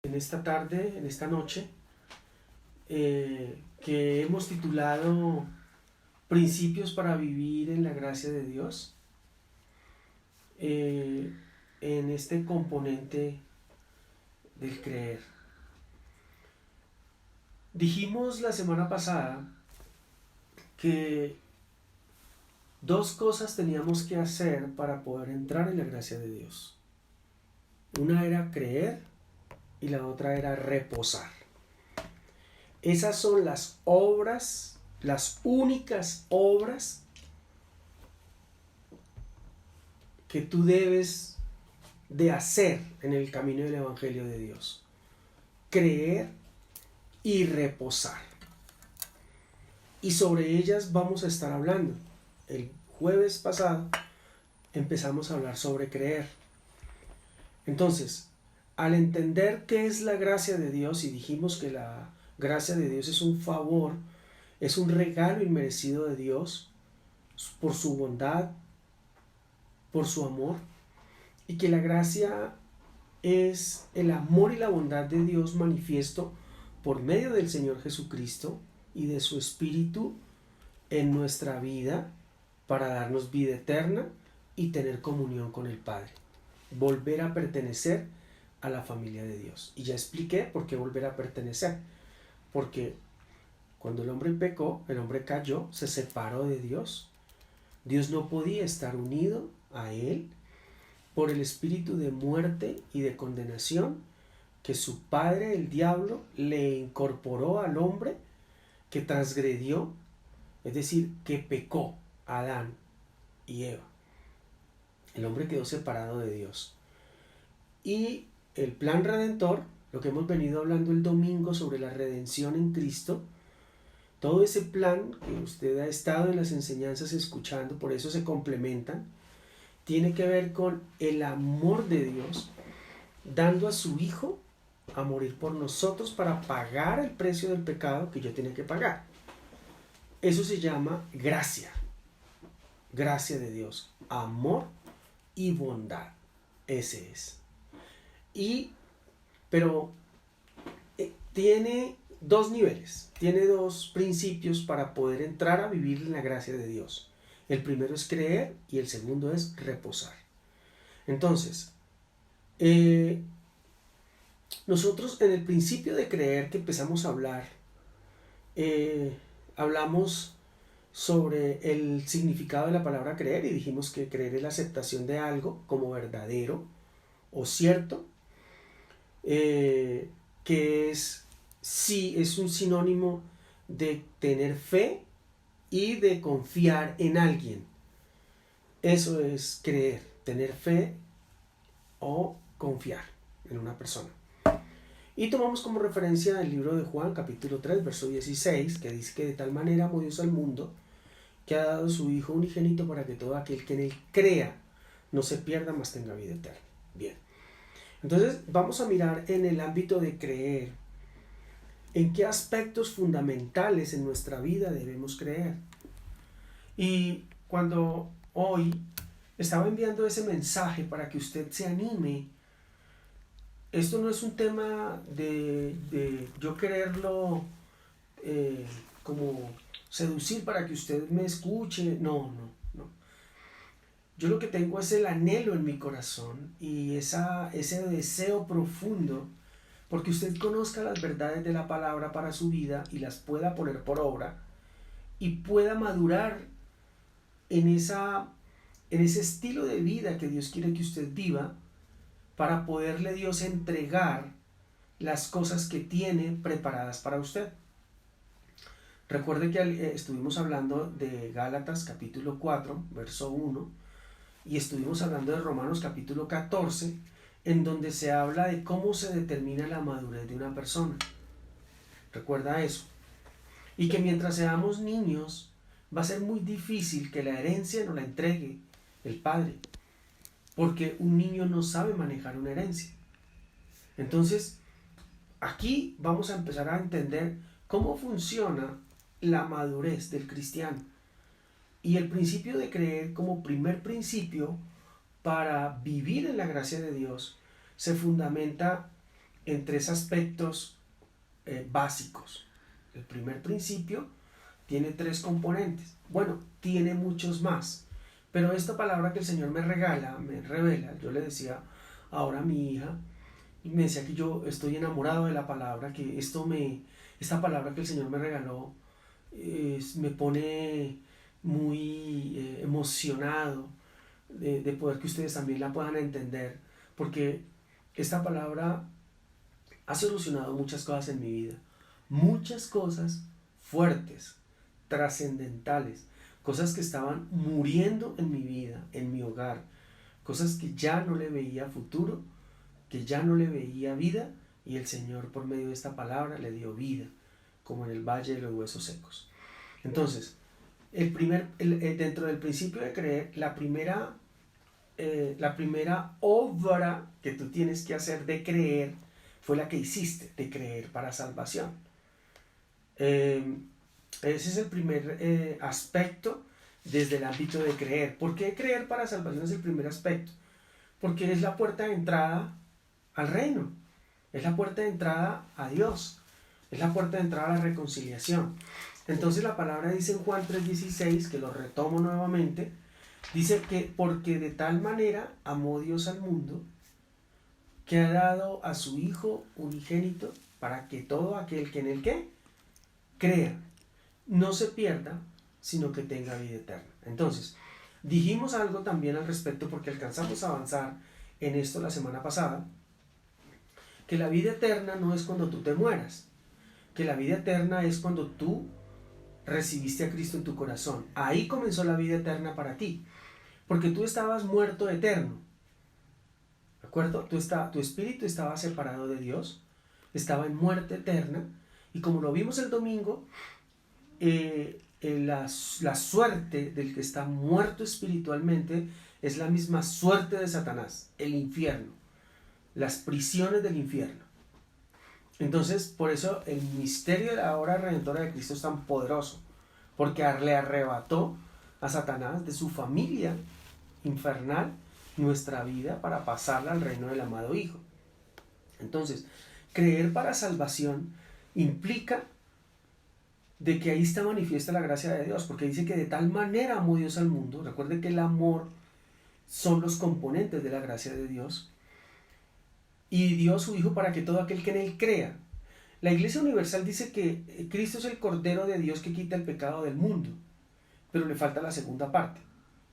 En esta tarde, en esta noche, que hemos titulado Principios para vivir en la gracia de Dios, eh, en este componente del creer. Dijimos la semana pasada que dos cosas teníamos que hacer para poder entrar en la gracia de Dios. Una era creer y la otra era reposar. Esas son las obras, las únicas obras que tú debes de hacer en el camino del Evangelio de Dios. Creer y reposar. Y sobre ellas vamos a estar hablando. El jueves pasado empezamos a hablar sobre creer. Entonces, al entender qué es la gracia de Dios, y dijimos que la gracia de Dios es un favor, es un regalo inmerecido de Dios por su bondad, por su amor, y que la gracia es el amor y la bondad de Dios manifiesto por medio del Señor Jesucristo y de su Espíritu en nuestra vida para darnos vida eterna y tener comunión con el Padre. Volver a pertenecer a la familia de Dios. Y ya expliqué por qué volver a pertenecer. Porque cuando el hombre pecó, el hombre cayó, se separó de Dios. Dios no podía estar unido a él por el espíritu de muerte y de condenación que su padre, el diablo, le incorporó al hombre que transgredió, es decir, que pecó, Adán y Eva. El hombre quedó separado de Dios. Y el plan redentor, lo que hemos venido hablando el domingo sobre la redención en Cristo, todo ese plan que usted ha estado en las enseñanzas escuchando, por eso se complementan, tiene que ver con el amor de Dios, dando a su Hijo a morir por nosotros para pagar el precio del pecado que yo tenía que pagar. Eso se llama gracia, gracia de Dios, amor y bondad. Ese es. Pero tiene dos niveles, tiene dos principios para poder entrar a vivir en la gracia de Dios. El primero es creer y el segundo es reposar. Entonces, nosotros en el principio de creer que empezamos a hablar, hablamos sobre el significado de la palabra creer y dijimos que creer es la aceptación de algo como verdadero o cierto, que es un sinónimo de tener fe y de confiar en alguien. Eso es creer, tener fe o confiar en una persona. Y tomamos como referencia el libro de Juan, capítulo 3, verso 16, que dice que de tal manera amó Dios al mundo, que ha dado su Hijo unigénito para que todo aquel que en él crea no se pierda, mas tenga vida eterna. Bien. Entonces vamos a mirar en el ámbito de creer, en qué aspectos fundamentales en nuestra vida debemos creer. Y cuando hoy estaba enviando ese mensaje para que usted se anime, esto no es un tema de yo quererlo como seducir para que usted me escuche, no. Yo lo que tengo es el anhelo en mi corazón y ese deseo profundo porque usted conozca las verdades de la palabra para su vida y las pueda poner por obra y pueda madurar en ese estilo de vida que Dios quiere que usted viva para poderle Dios entregar las cosas que tiene preparadas para usted. Recuerde que estuvimos hablando de Gálatas capítulo 4, verso 1, y estuvimos hablando de Romanos capítulo 14, en donde se habla de cómo se determina la madurez de una persona. Recuerda eso. Y que mientras seamos niños, va a ser muy difícil que la herencia nos la entregue el padre, porque un niño no sabe manejar una herencia. Entonces, aquí vamos a empezar a entender cómo funciona la madurez del cristiano. Y el principio de creer como primer principio para vivir en la gracia de Dios se fundamenta en tres aspectos básicos. El primer principio tiene tres componentes. Bueno, tiene muchos más. Pero esta palabra que el Señor me regala, me revela, yo le decía ahora a mi hija, y me decía que yo estoy enamorado de la palabra, que esta palabra que el Señor me regaló me pone muy emocionado de poder que ustedes también la puedan entender, porque esta palabra ha solucionado muchas cosas en mi vida, muchas cosas fuertes, trascendentales, cosas que estaban muriendo en mi vida, en mi hogar, cosas que ya no le veía futuro, que ya no le veía vida, y el Señor por medio de esta palabra le dio vida, como en el valle de los huesos secos. Entonces, dentro del principio de creer, la primera obra que tú tienes que hacer de creer fue la que hiciste, de creer para salvación. Ese es el primer aspecto desde el ámbito de creer. ¿Por qué creer para salvación es el primer aspecto? Porque es la puerta de entrada al reino, es la puerta de entrada a Dios, es la puerta de entrada a la reconciliación. Entonces la palabra dice en Juan 3:16, que lo retomo nuevamente, dice que porque de tal manera amó Dios al mundo, que ha dado a su Hijo unigénito, para que todo aquel que en él crea, no se pierda, sino que tenga vida eterna. Entonces, dijimos algo también al respecto, porque alcanzamos a avanzar en esto la semana pasada, que la vida eterna no es cuando tú te mueras, que la vida eterna es cuando tú recibiste a Cristo en tu corazón. Ahí comenzó la vida eterna para ti, porque tú estabas muerto eterno, ¿de acuerdo? Tu espíritu estaba separado de Dios, estaba en muerte eterna, y como lo vimos el domingo, la suerte del que está muerto espiritualmente es la misma suerte de Satanás, el infierno, las prisiones del infierno. Entonces, por eso el misterio de la obra redentora de Cristo es tan poderoso, porque le arrebató a Satanás de su familia infernal nuestra vida para pasarla al reino del amado Hijo. Entonces, creer para salvación implica de que ahí está manifiesta la gracia de Dios, porque dice que de tal manera amó Dios al mundo. Recuerde que el amor son los componentes de la gracia de Dios, y dio a su Hijo para que todo aquel que en él crea. La Iglesia Universal dice que Cristo es el Cordero de Dios que quita el pecado del mundo, pero le falta la segunda parte: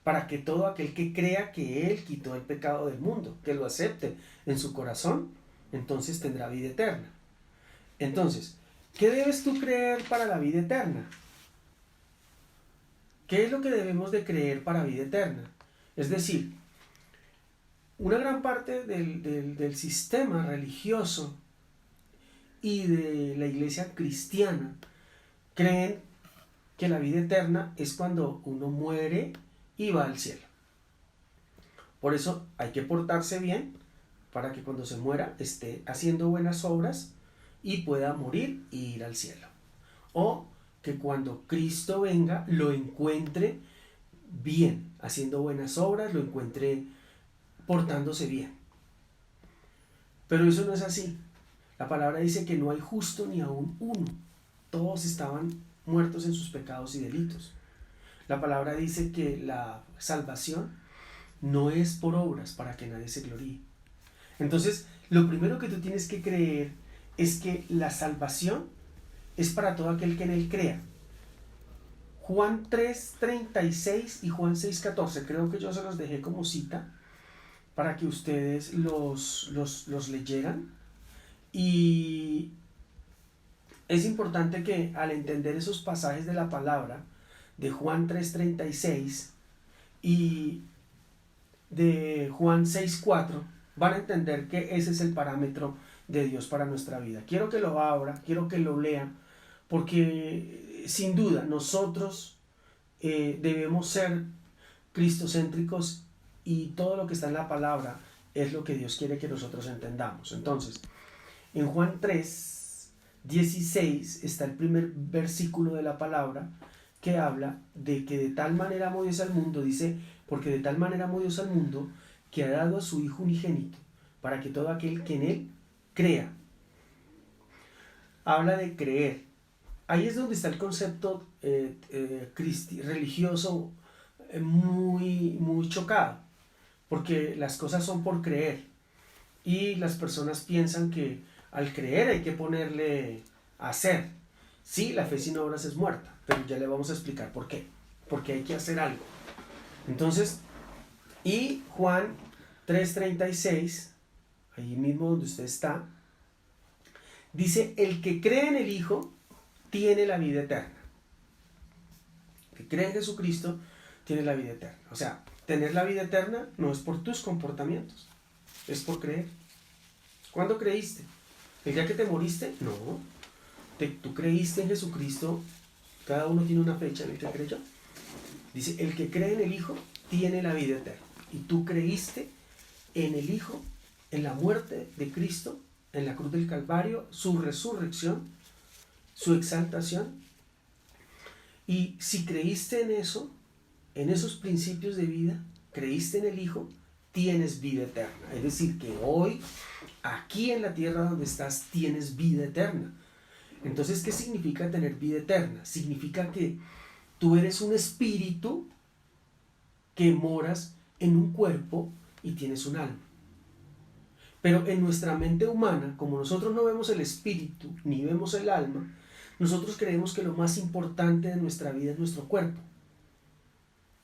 para que todo aquel que crea que Él quitó el pecado del mundo, que lo acepte en su corazón, entonces tendrá vida eterna. Entonces, ¿qué debes tú creer para la vida eterna? ¿Qué es lo que debemos de creer para vida eterna? Es decir, una gran parte del sistema religioso y de la iglesia cristiana creen que la vida eterna es cuando uno muere y va al cielo. Por eso hay que portarse bien para que cuando se muera esté haciendo buenas obras y pueda morir e ir al cielo. O que cuando Cristo venga lo encuentre bien, haciendo buenas obras, lo encuentre portándose bien. Pero eso no es así. La palabra dice que no hay justo ni aún uno. Todos estaban muertos en sus pecados y delitos. La palabra dice que la salvación no es por obras para que nadie se gloríe. Entonces, lo primero que tú tienes que creer es que la salvación es para todo aquel que en él crea. Juan 3:36 y Juan 6:14, creo que yo se los dejé como cita para que ustedes los leyeran. Y es importante que al entender esos pasajes de la palabra de Juan 3:36 y de Juan 6:4, van a entender que ese es el parámetro de Dios para nuestra vida. Quiero que lo abra, quiero que lo lean, porque sin duda nosotros debemos ser cristocéntricos, y todo lo que está en la palabra es lo que Dios quiere que nosotros entendamos. Entonces, en Juan 3:16 está el primer versículo de la palabra que habla de que de tal manera amó Dios al mundo. Dice, porque de tal manera amó Dios al mundo que ha dado a su Hijo unigénito, para que todo aquel que en él crea habla de creer. Ahí es donde está el concepto religioso muy chocado, porque las cosas son por creer y las personas piensan que al creer hay que ponerle a hacer. Sí, la fe sin obras es muerta, pero ya le vamos a explicar por qué. Porque hay que hacer algo. Entonces, y Juan 3:36, ahí mismo donde usted está, dice: el que cree en el Hijo tiene la vida eterna. El que cree en Jesucristo tiene la vida eterna. O sea, tener la vida eterna no es por tus comportamientos, es por creer. ¿Cuándo creíste? ¿El día que te moriste? No. Tú creíste en Jesucristo. Cada uno tiene una fecha en la que creyó. Dice: el que cree en el Hijo tiene la vida eterna. Y tú creíste en el Hijo, en la muerte de Cristo, en la cruz del Calvario, su resurrección, su exaltación. Y si creíste en eso, en esos principios de vida, creíste en el Hijo, tienes vida eterna. Es decir, que hoy, aquí en la tierra donde estás, tienes vida eterna. Entonces, ¿qué significa tener vida eterna? Significa que tú eres un espíritu que moras en un cuerpo y tienes un alma. Pero en nuestra mente humana, como nosotros no vemos el espíritu ni vemos el alma, nosotros creemos que lo más importante de nuestra vida es nuestro cuerpo.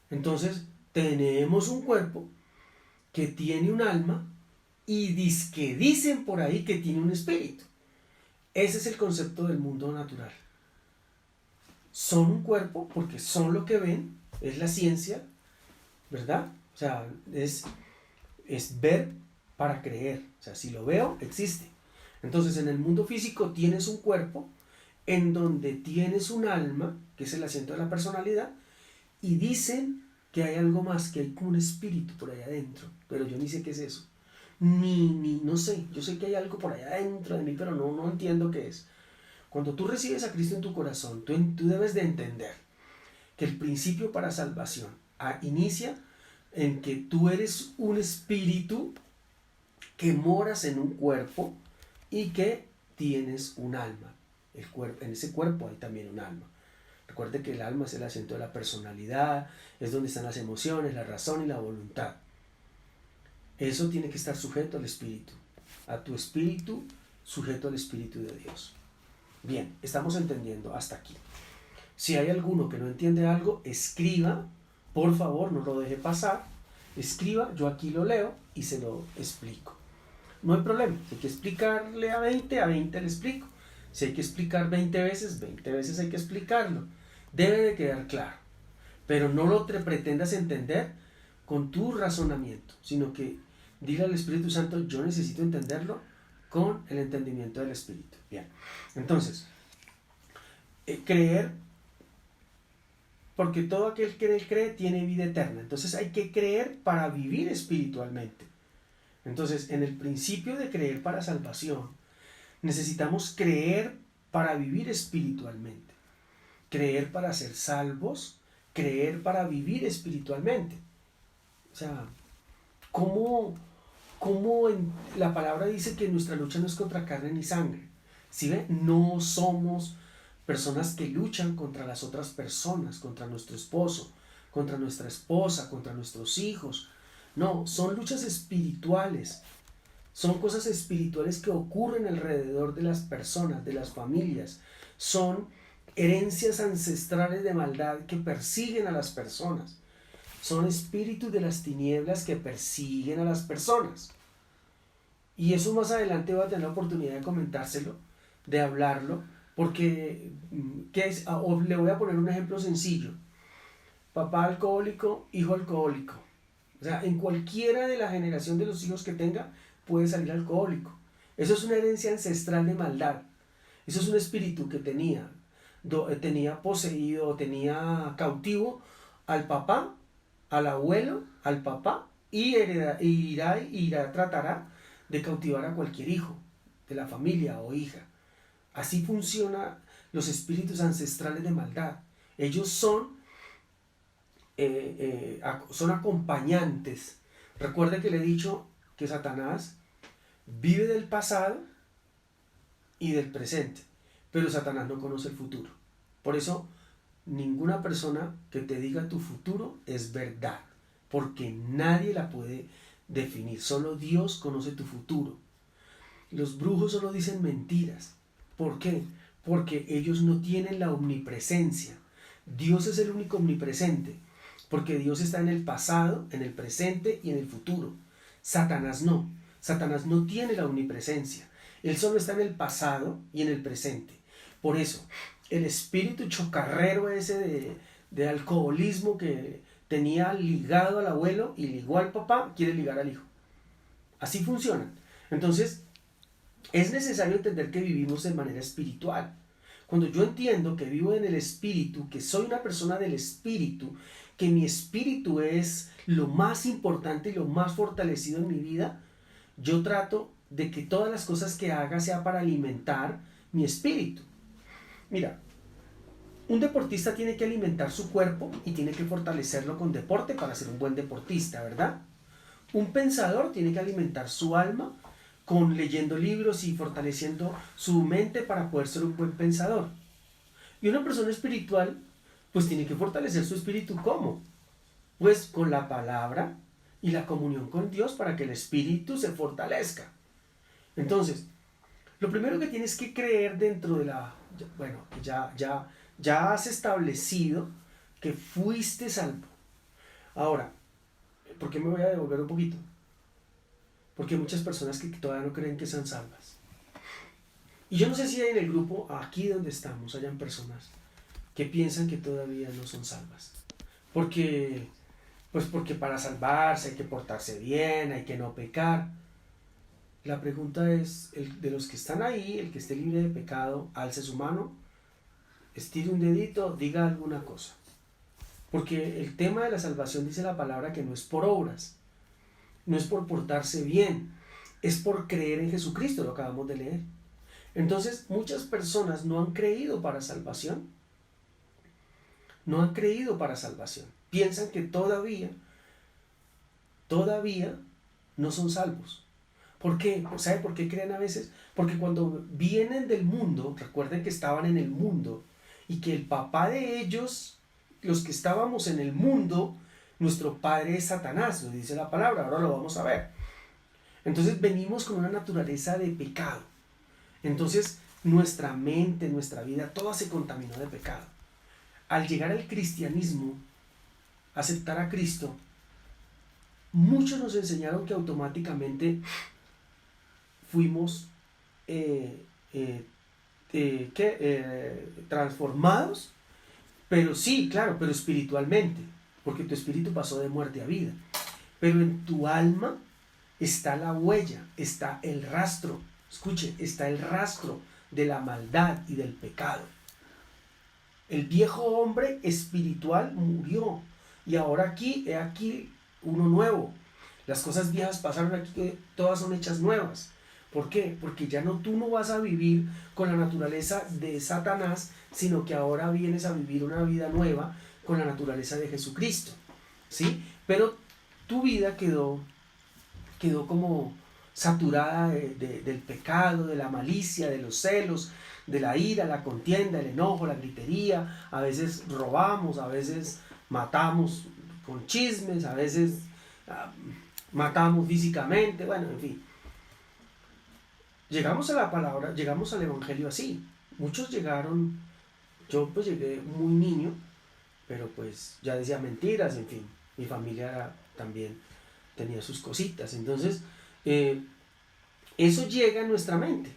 Entonces, tenemos un cuerpo que tiene un alma y dicen por ahí que tiene un espíritu. Ese es el concepto del mundo natural. Son un cuerpo porque son lo que ven, es la ciencia, ¿verdad? O sea, es ver para creer. O sea, si lo veo, existe. Entonces, en el mundo físico tienes un cuerpo en donde tienes un alma, que es el asiento de la personalidad, y dicen que hay algo más, que hay como un espíritu por allá adentro, pero yo ni sé qué es eso. No sé, yo sé que hay algo por allá adentro de mí, pero no entiendo qué es. Cuando tú recibes a Cristo en tu corazón, tú debes de entender que el principio para salvación inicia en que tú eres un espíritu que moras en un cuerpo y que tienes un alma. En ese cuerpo hay también un alma. Recuerde que el alma es el asiento de la personalidad, es donde están las emociones, la razón y la voluntad. Eso tiene que estar sujeto al espíritu, a tu espíritu, sujeto al espíritu de Dios. Bien, estamos entendiendo hasta aquí. Si hay alguno que no entiende algo, escriba, por favor, no lo deje pasar. Escriba, yo aquí lo leo y se lo explico. No hay problema, si hay que explicarle a 20 le explico. Si hay que explicar 20 veces hay que explicarlo. Debe de quedar claro. Pero no lo pretendas entender con tu razonamiento, sino que dile al Espíritu Santo: yo necesito entenderlo con el entendimiento del Espíritu. Bien, entonces, creer, porque todo aquel que cree tiene vida eterna. Entonces hay que creer para vivir espiritualmente. Entonces, en el principio de creer para salvación, necesitamos creer para vivir espiritualmente. Creer para ser salvos, creer para vivir espiritualmente. O sea, ¿cómo la palabra dice que nuestra lucha no es contra carne ni sangre? ¿Sí ve? No somos personas que luchan contra las otras personas, contra nuestro esposo, contra nuestra esposa, contra nuestros hijos. No, son luchas espirituales. Son cosas espirituales que ocurren alrededor de las personas, de las familias. Son herencias ancestrales de maldad que persiguen a las personas. Son espíritus de las tinieblas que persiguen a las personas. Y eso más adelante voy a tener la oportunidad de comentárselo, de hablarlo, porque le voy a poner un ejemplo sencillo. Papá alcohólico, hijo alcohólico. O sea, en cualquiera de la generación de los hijos que tenga, puede salir alcohólico. Eso es una herencia ancestral de maldad. Eso es un espíritu que tenía poseído, tenía cautivo al papá, al abuelo, al papá, y tratará de cautivar a cualquier hijo de la familia o hija. Así funcionan los espíritus ancestrales de maldad. Ellos son acompañantes. Recuerde que le he dicho que Satanás vive del pasado y del presente, pero Satanás no conoce el futuro. Por eso, ninguna persona que te diga tu futuro es verdad, porque nadie la puede definir. Solo Dios conoce tu futuro. Los brujos solo dicen mentiras. ¿Por qué? Porque ellos no tienen la omnipresencia. Dios es el único omnipresente, porque Dios está en el pasado, en el presente y en el futuro. Satanás no. Satanás no tiene la omnipresencia. Él solo está en el pasado y en el presente. Por eso, el espíritu chocarrero ese de alcoholismo que tenía ligado al abuelo y ligó al papá, quiere ligar al hijo. Así funcionan. Entonces, es necesario entender que vivimos de manera espiritual. Cuando yo entiendo que vivo en el espíritu, que soy una persona del espíritu, que mi espíritu es lo más importante y lo más fortalecido en mi vida, yo trato de que todas las cosas que haga sea para alimentar mi espíritu. Mira, un deportista tiene que alimentar su cuerpo y tiene que fortalecerlo con deporte para ser un buen deportista, ¿verdad? Un pensador tiene que alimentar su alma con leyendo libros y fortaleciendo su mente para poder ser un buen pensador. Y una persona espiritual, pues tiene que fortalecer su espíritu, ¿cómo? Pues con la palabra y la comunión con Dios para que el espíritu se fortalezca. Entonces, lo primero que tienes que creer dentro de la... Bueno, ya has establecido que fuiste salvo. Ahora, ¿por qué me voy a devolver un poquito? Porque hay muchas personas que todavía no creen que sean salvas. Y yo no sé si hay en el grupo, aquí donde estamos, hayan personas que piensan que todavía no son salvas. Porque para salvarse hay que portarse bien, hay que no pecar. La pregunta es, de los que están ahí, el que esté libre de pecado, alce su mano, estire un dedito, diga alguna cosa. Porque el tema de la salvación dice la palabra que no es por obras, no es por portarse bien, es por creer en Jesucristo, lo acabamos de leer. Entonces, muchas personas no han creído para salvación. No han creído para salvación. Piensan que todavía no son salvos. ¿Por qué? ¿Sabe por qué creen a veces? Porque cuando vienen del mundo, recuerden que estaban en el mundo y que el papá de ellos, los que estábamos en el mundo, nuestro padre es Satanás, lo dice la palabra, ahora lo vamos a ver. Entonces venimos con una naturaleza de pecado. Entonces nuestra mente, nuestra vida, toda se contaminó de pecado. Al llegar al cristianismo, aceptar a Cristo, muchos nos enseñaron que automáticamente fuimos transformados, pero sí, claro, pero espiritualmente, porque tu espíritu pasó de muerte a vida. Pero en tu alma está la huella, está el rastro, escuche, está el rastro de la maldad y del pecado. El viejo hombre espiritual murió y ahora he aquí uno nuevo. Las cosas viejas pasaron, aquí todas son hechas nuevas. ¿Por qué? Porque ya tú no vas a vivir con la naturaleza de Satanás, sino que ahora vienes a vivir una vida nueva con la naturaleza de Jesucristo, ¿sí? Pero tu vida quedó como saturada del pecado, de la malicia, de los celos, de la ira, la contienda, el enojo, la gritería. A veces robamos, a veces matamos con chismes, a veces matamos físicamente, bueno, en fin. Llegamos a la palabra, llegamos al evangelio así. Muchos llegaron, yo pues llegué muy niño, pero pues ya decía mentiras, en fin. Mi familia también tenía sus cositas. Entonces, eso llega a nuestra mente.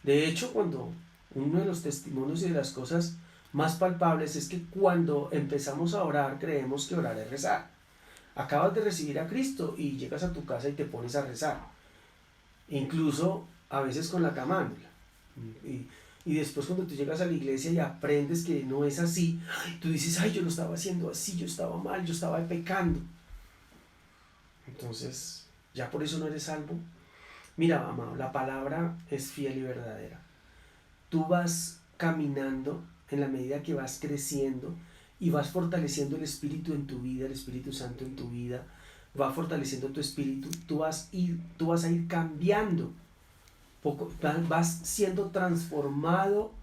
De hecho, cuando uno de los testimonios y de las cosas más palpables es que cuando empezamos a orar, creemos que orar es rezar. Acabas de recibir a Cristo y llegas a tu casa y te pones a rezar. Incluso a veces con la camándula. Y después cuando tú llegas a la iglesia y aprendes que no es así, tú dices, ay, yo lo estaba haciendo así, yo estaba mal, yo estaba pecando. Entonces, ¿ya por eso no eres salvo? Mira, amado, la palabra es fiel y verdadera. Tú vas caminando en la medida que vas creciendo y vas fortaleciendo el Espíritu en tu vida, el Espíritu Santo en tu vida, va fortaleciendo tu espíritu, tú vas a ir cambiando vas siendo transformado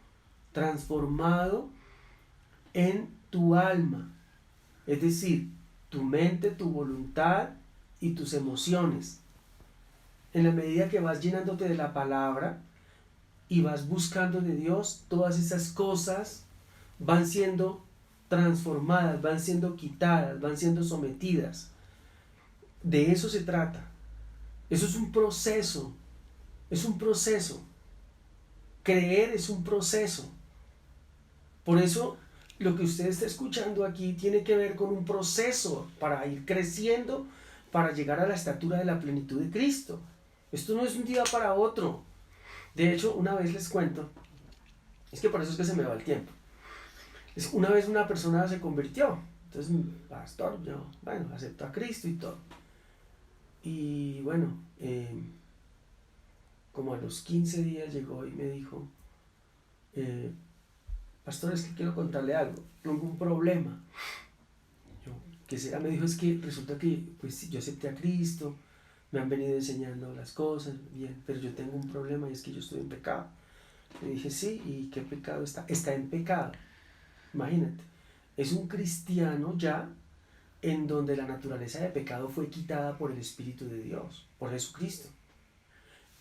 en tu alma, es decir, tu mente, tu voluntad y tus emociones. En la medida que vas llenándote de la palabra y vas buscando de Dios, todas esas cosas van siendo transformadas, van siendo quitadas, van siendo sometidas. De eso se trata. Eso es un proceso. Es un proceso. Creer es un proceso. Por eso lo que usted está escuchando aquí tiene que ver con un proceso para ir creciendo, para llegar a la estatura de la plenitud de Cristo. Esto no es un día para otro. De hecho, una vez les cuento, es que por eso es que se me va el tiempo. Una vez una persona se convirtió, entonces, pastor, yo, bueno, aceptó a Cristo y todo. Y bueno, como a los 15 días llegó y me dijo, pastor, es que quiero contarle algo, tengo un problema. Yo, ¿qué será? Me dijo, es que resulta que pues, yo acepté a Cristo, me han venido enseñando las cosas, bien, pero yo tengo un problema y es que yo estoy en pecado. Le dije, sí, ¿y qué pecado está? Está en pecado. Imagínate, es un cristiano ya en donde la naturaleza de pecado fue quitada por el Espíritu de Dios, por Jesucristo.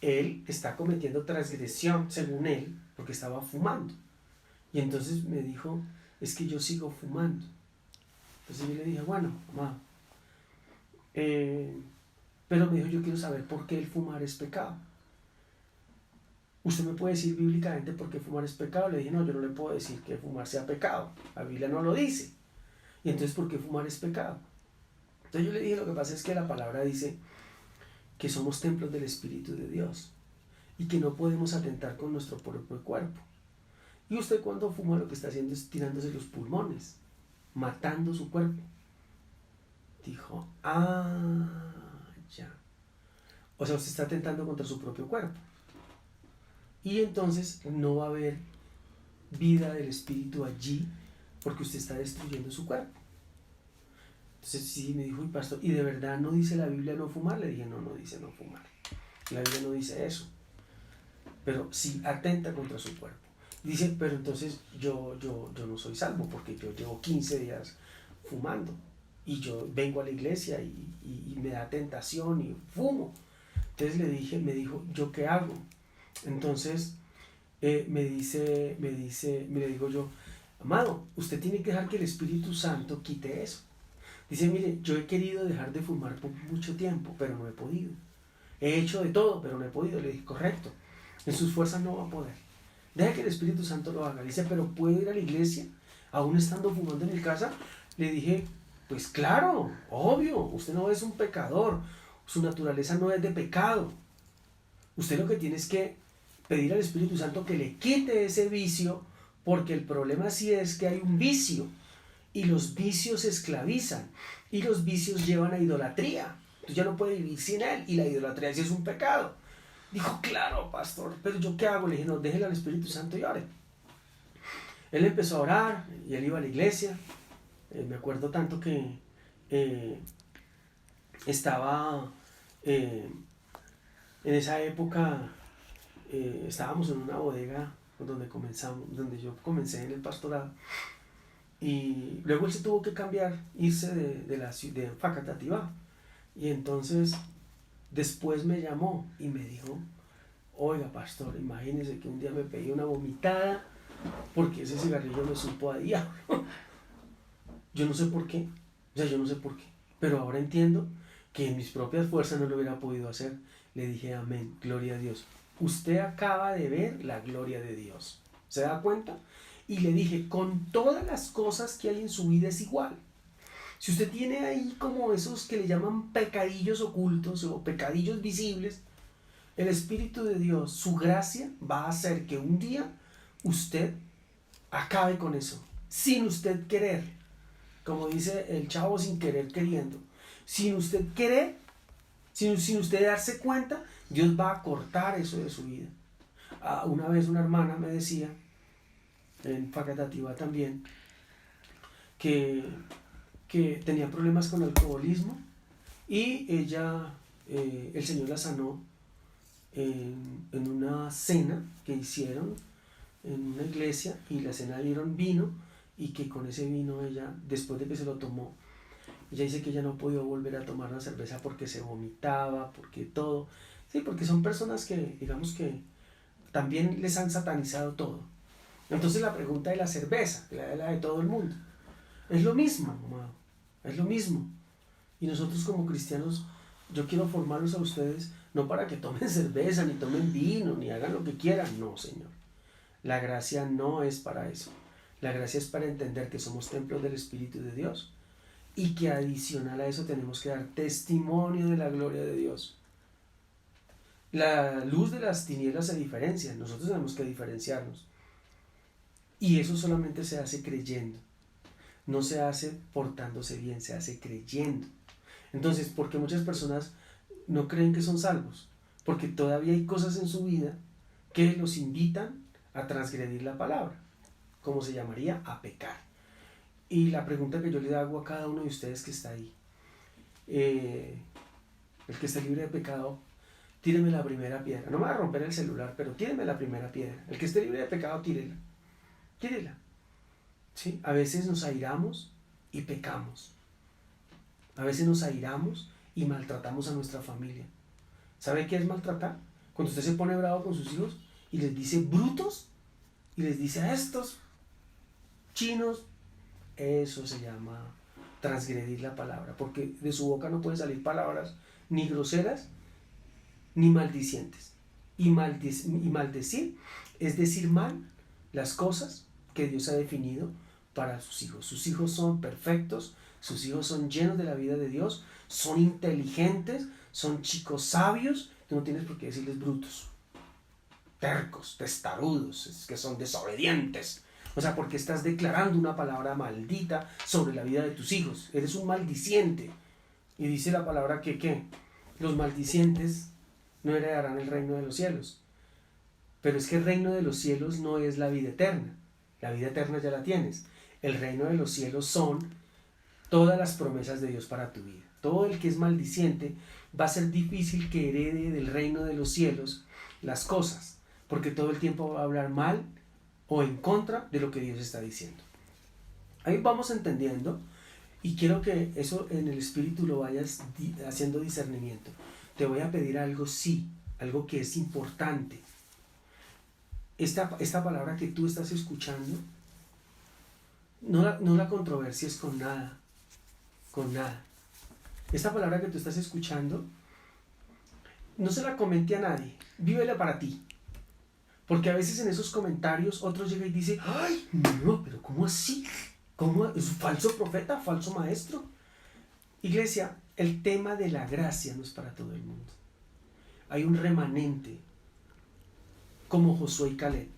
Él está cometiendo transgresión, según él, porque estaba fumando. Y entonces me dijo, es que yo sigo fumando. Entonces yo le dije, bueno, mamá, pero me dijo, yo quiero saber por qué el fumar es pecado. ¿Usted me puede decir bíblicamente por qué fumar es pecado? Le dije, no, yo no le puedo decir que fumar sea pecado. La Biblia no lo dice. Y entonces, ¿por qué fumar es pecado? Entonces yo le dije, lo que pasa es que la palabra dice que somos templos del Espíritu de Dios y que no podemos atentar con nuestro propio cuerpo. Y usted cuando fuma lo que está haciendo es tirándose los pulmones, matando su cuerpo. Dijo, ya. O sea, usted está atentando contra su propio cuerpo. Y entonces no va a haber vida del Espíritu allí porque usted está destruyendo su cuerpo. Entonces sí, me dijo, pastor, ¿y de verdad no dice la Biblia no fumar? Le dije, no, no dice no fumar. La Biblia no dice eso. Pero sí atenta contra su cuerpo. Dice, pero entonces yo no soy salvo porque yo llevo 15 días fumando. Y yo vengo a la iglesia y me da tentación y fumo. Entonces me dijo, ¿yo qué hago? Entonces me le digo yo, amado, usted tiene que dejar que el Espíritu Santo quite eso. Dice, mire, yo he querido dejar de fumar por mucho tiempo, pero no he podido. He hecho de todo, pero no he podido. Le dije, correcto, en sus fuerzas no va a poder. Deja que el Espíritu Santo lo haga. Dice, pero ¿puedo ir a la iglesia aún estando fumando en mi casa? Le dije, pues claro, obvio, usted no es un pecador, su naturaleza no es de pecado. Usted lo que tiene es que pedir al Espíritu Santo que le quite ese vicio, porque el problema sí es que hay un vicio, y los vicios esclavizan, y los vicios llevan a idolatría. Tú ya no puedes vivir sin él, y la idolatría sí es un pecado. Dijo, claro, pastor, pero ¿yo qué hago? Le dije, no, déjele al Espíritu Santo y ore. Él empezó a orar, y él iba a la iglesia. Me acuerdo tanto que estaba en esa época, estábamos en una bodega donde yo comencé en el pastorado, y luego él se tuvo que cambiar, irse de Facatativá, y entonces después me llamó y me dijo, oiga pastor, imagínese que un día me pegué una vomitada porque ese cigarrillo me supo a diablo. Yo no sé por qué, pero ahora entiendo que en mis propias fuerzas no lo hubiera podido hacer. Le dije, amén, gloria a Dios. Usted acaba de ver la gloria de Dios, ¿se da cuenta? Y le dije, con todas las cosas que hay en su vida es igual. Si usted tiene ahí como esos que le llaman pecadillos ocultos o pecadillos visibles, el Espíritu de Dios, su gracia, va a hacer que un día usted acabe con eso, sin usted querer. Como dice el chavo, sin querer queriendo. Sin usted querer, sin usted darse cuenta, Dios va a cortar eso de su vida. Una vez una hermana me decía, en Facatativá también, que tenía problemas con alcoholismo y ella, el Señor la sanó en una cena que hicieron en una iglesia, y la cena dieron vino, y que con ese vino ella, después de que se lo tomó, ella dice que ella no podía volver a tomar la cerveza porque se vomitaba, porque todo. Sí, porque son personas que, digamos que también les han satanizado todo. Entonces la pregunta de la cerveza, la de todo el mundo, es lo mismo, amado, es lo mismo. Y nosotros como cristianos, yo quiero formarlos a ustedes, no para que tomen cerveza, ni tomen vino, ni hagan lo que quieran, no, Señor. La gracia no es para eso. La gracia es para entender que somos templos del Espíritu de Dios, y que adicional a eso tenemos que dar testimonio de la gloria de Dios. La luz de las tinieblas se diferencia, nosotros tenemos que diferenciarnos. Y eso solamente se hace creyendo. No se hace portándose bien, se hace creyendo. Entonces, ¿por qué muchas personas no creen que son salvos? Porque todavía hay cosas en su vida que los invitan a transgredir la palabra. ¿Cómo se llamaría? A pecar. Y la pregunta que yo le hago a cada uno de ustedes que está ahí, el que esté libre de pecado, tíreme la primera piedra. No me va a romper el celular, pero tíreme la primera piedra. El que esté libre de pecado, tírela. Tírela. ¿Sí? A veces nos airamos y pecamos. A veces nos airamos y maltratamos a nuestra familia. ¿Sabe qué es maltratar? Cuando usted se pone bravo con sus hijos y les dice brutos, y les dice a estos chinos, eso se llama transgredir la palabra, porque de su boca no pueden salir palabras ni groseras ni maldicientes. Y maldecir es decir mal las cosas que Dios ha definido para sus hijos. Sus hijos son perfectos, sus hijos son llenos de la vida de Dios, son inteligentes, son chicos sabios. Tú no tienes por qué decirles brutos, tercos, testarudos, es que son desobedientes. O sea, porque estás declarando una palabra maldita sobre la vida de tus hijos. Eres un maldiciente. Y dice la palabra que ¿qué? Los maldicientes no heredarán el reino de los cielos. Pero es que el reino de los cielos no es la vida eterna. La vida eterna ya la tienes. El reino de los cielos son todas las promesas de Dios para tu vida. Todo el que es maldiciente va a ser difícil que herede del reino de los cielos las cosas, porque todo el tiempo va a hablar mal o en contra de lo que Dios está diciendo. Ahí vamos entendiendo, y quiero que eso en el espíritu lo vayas haciendo discernimiento. Te voy a pedir algo, sí, algo que es importante. Esta palabra que tú estás escuchando, no la controversias con nada, con nada. Esta palabra que tú estás escuchando, no se la comente a nadie, vívela para ti. Porque a veces en esos comentarios otros llegan y dicen, ¡ay, no, pero cómo así! ¿Cómo es un falso profeta, falso maestro? Iglesia, el tema de la gracia no es para todo el mundo. Hay un remanente como Josué y Caleb.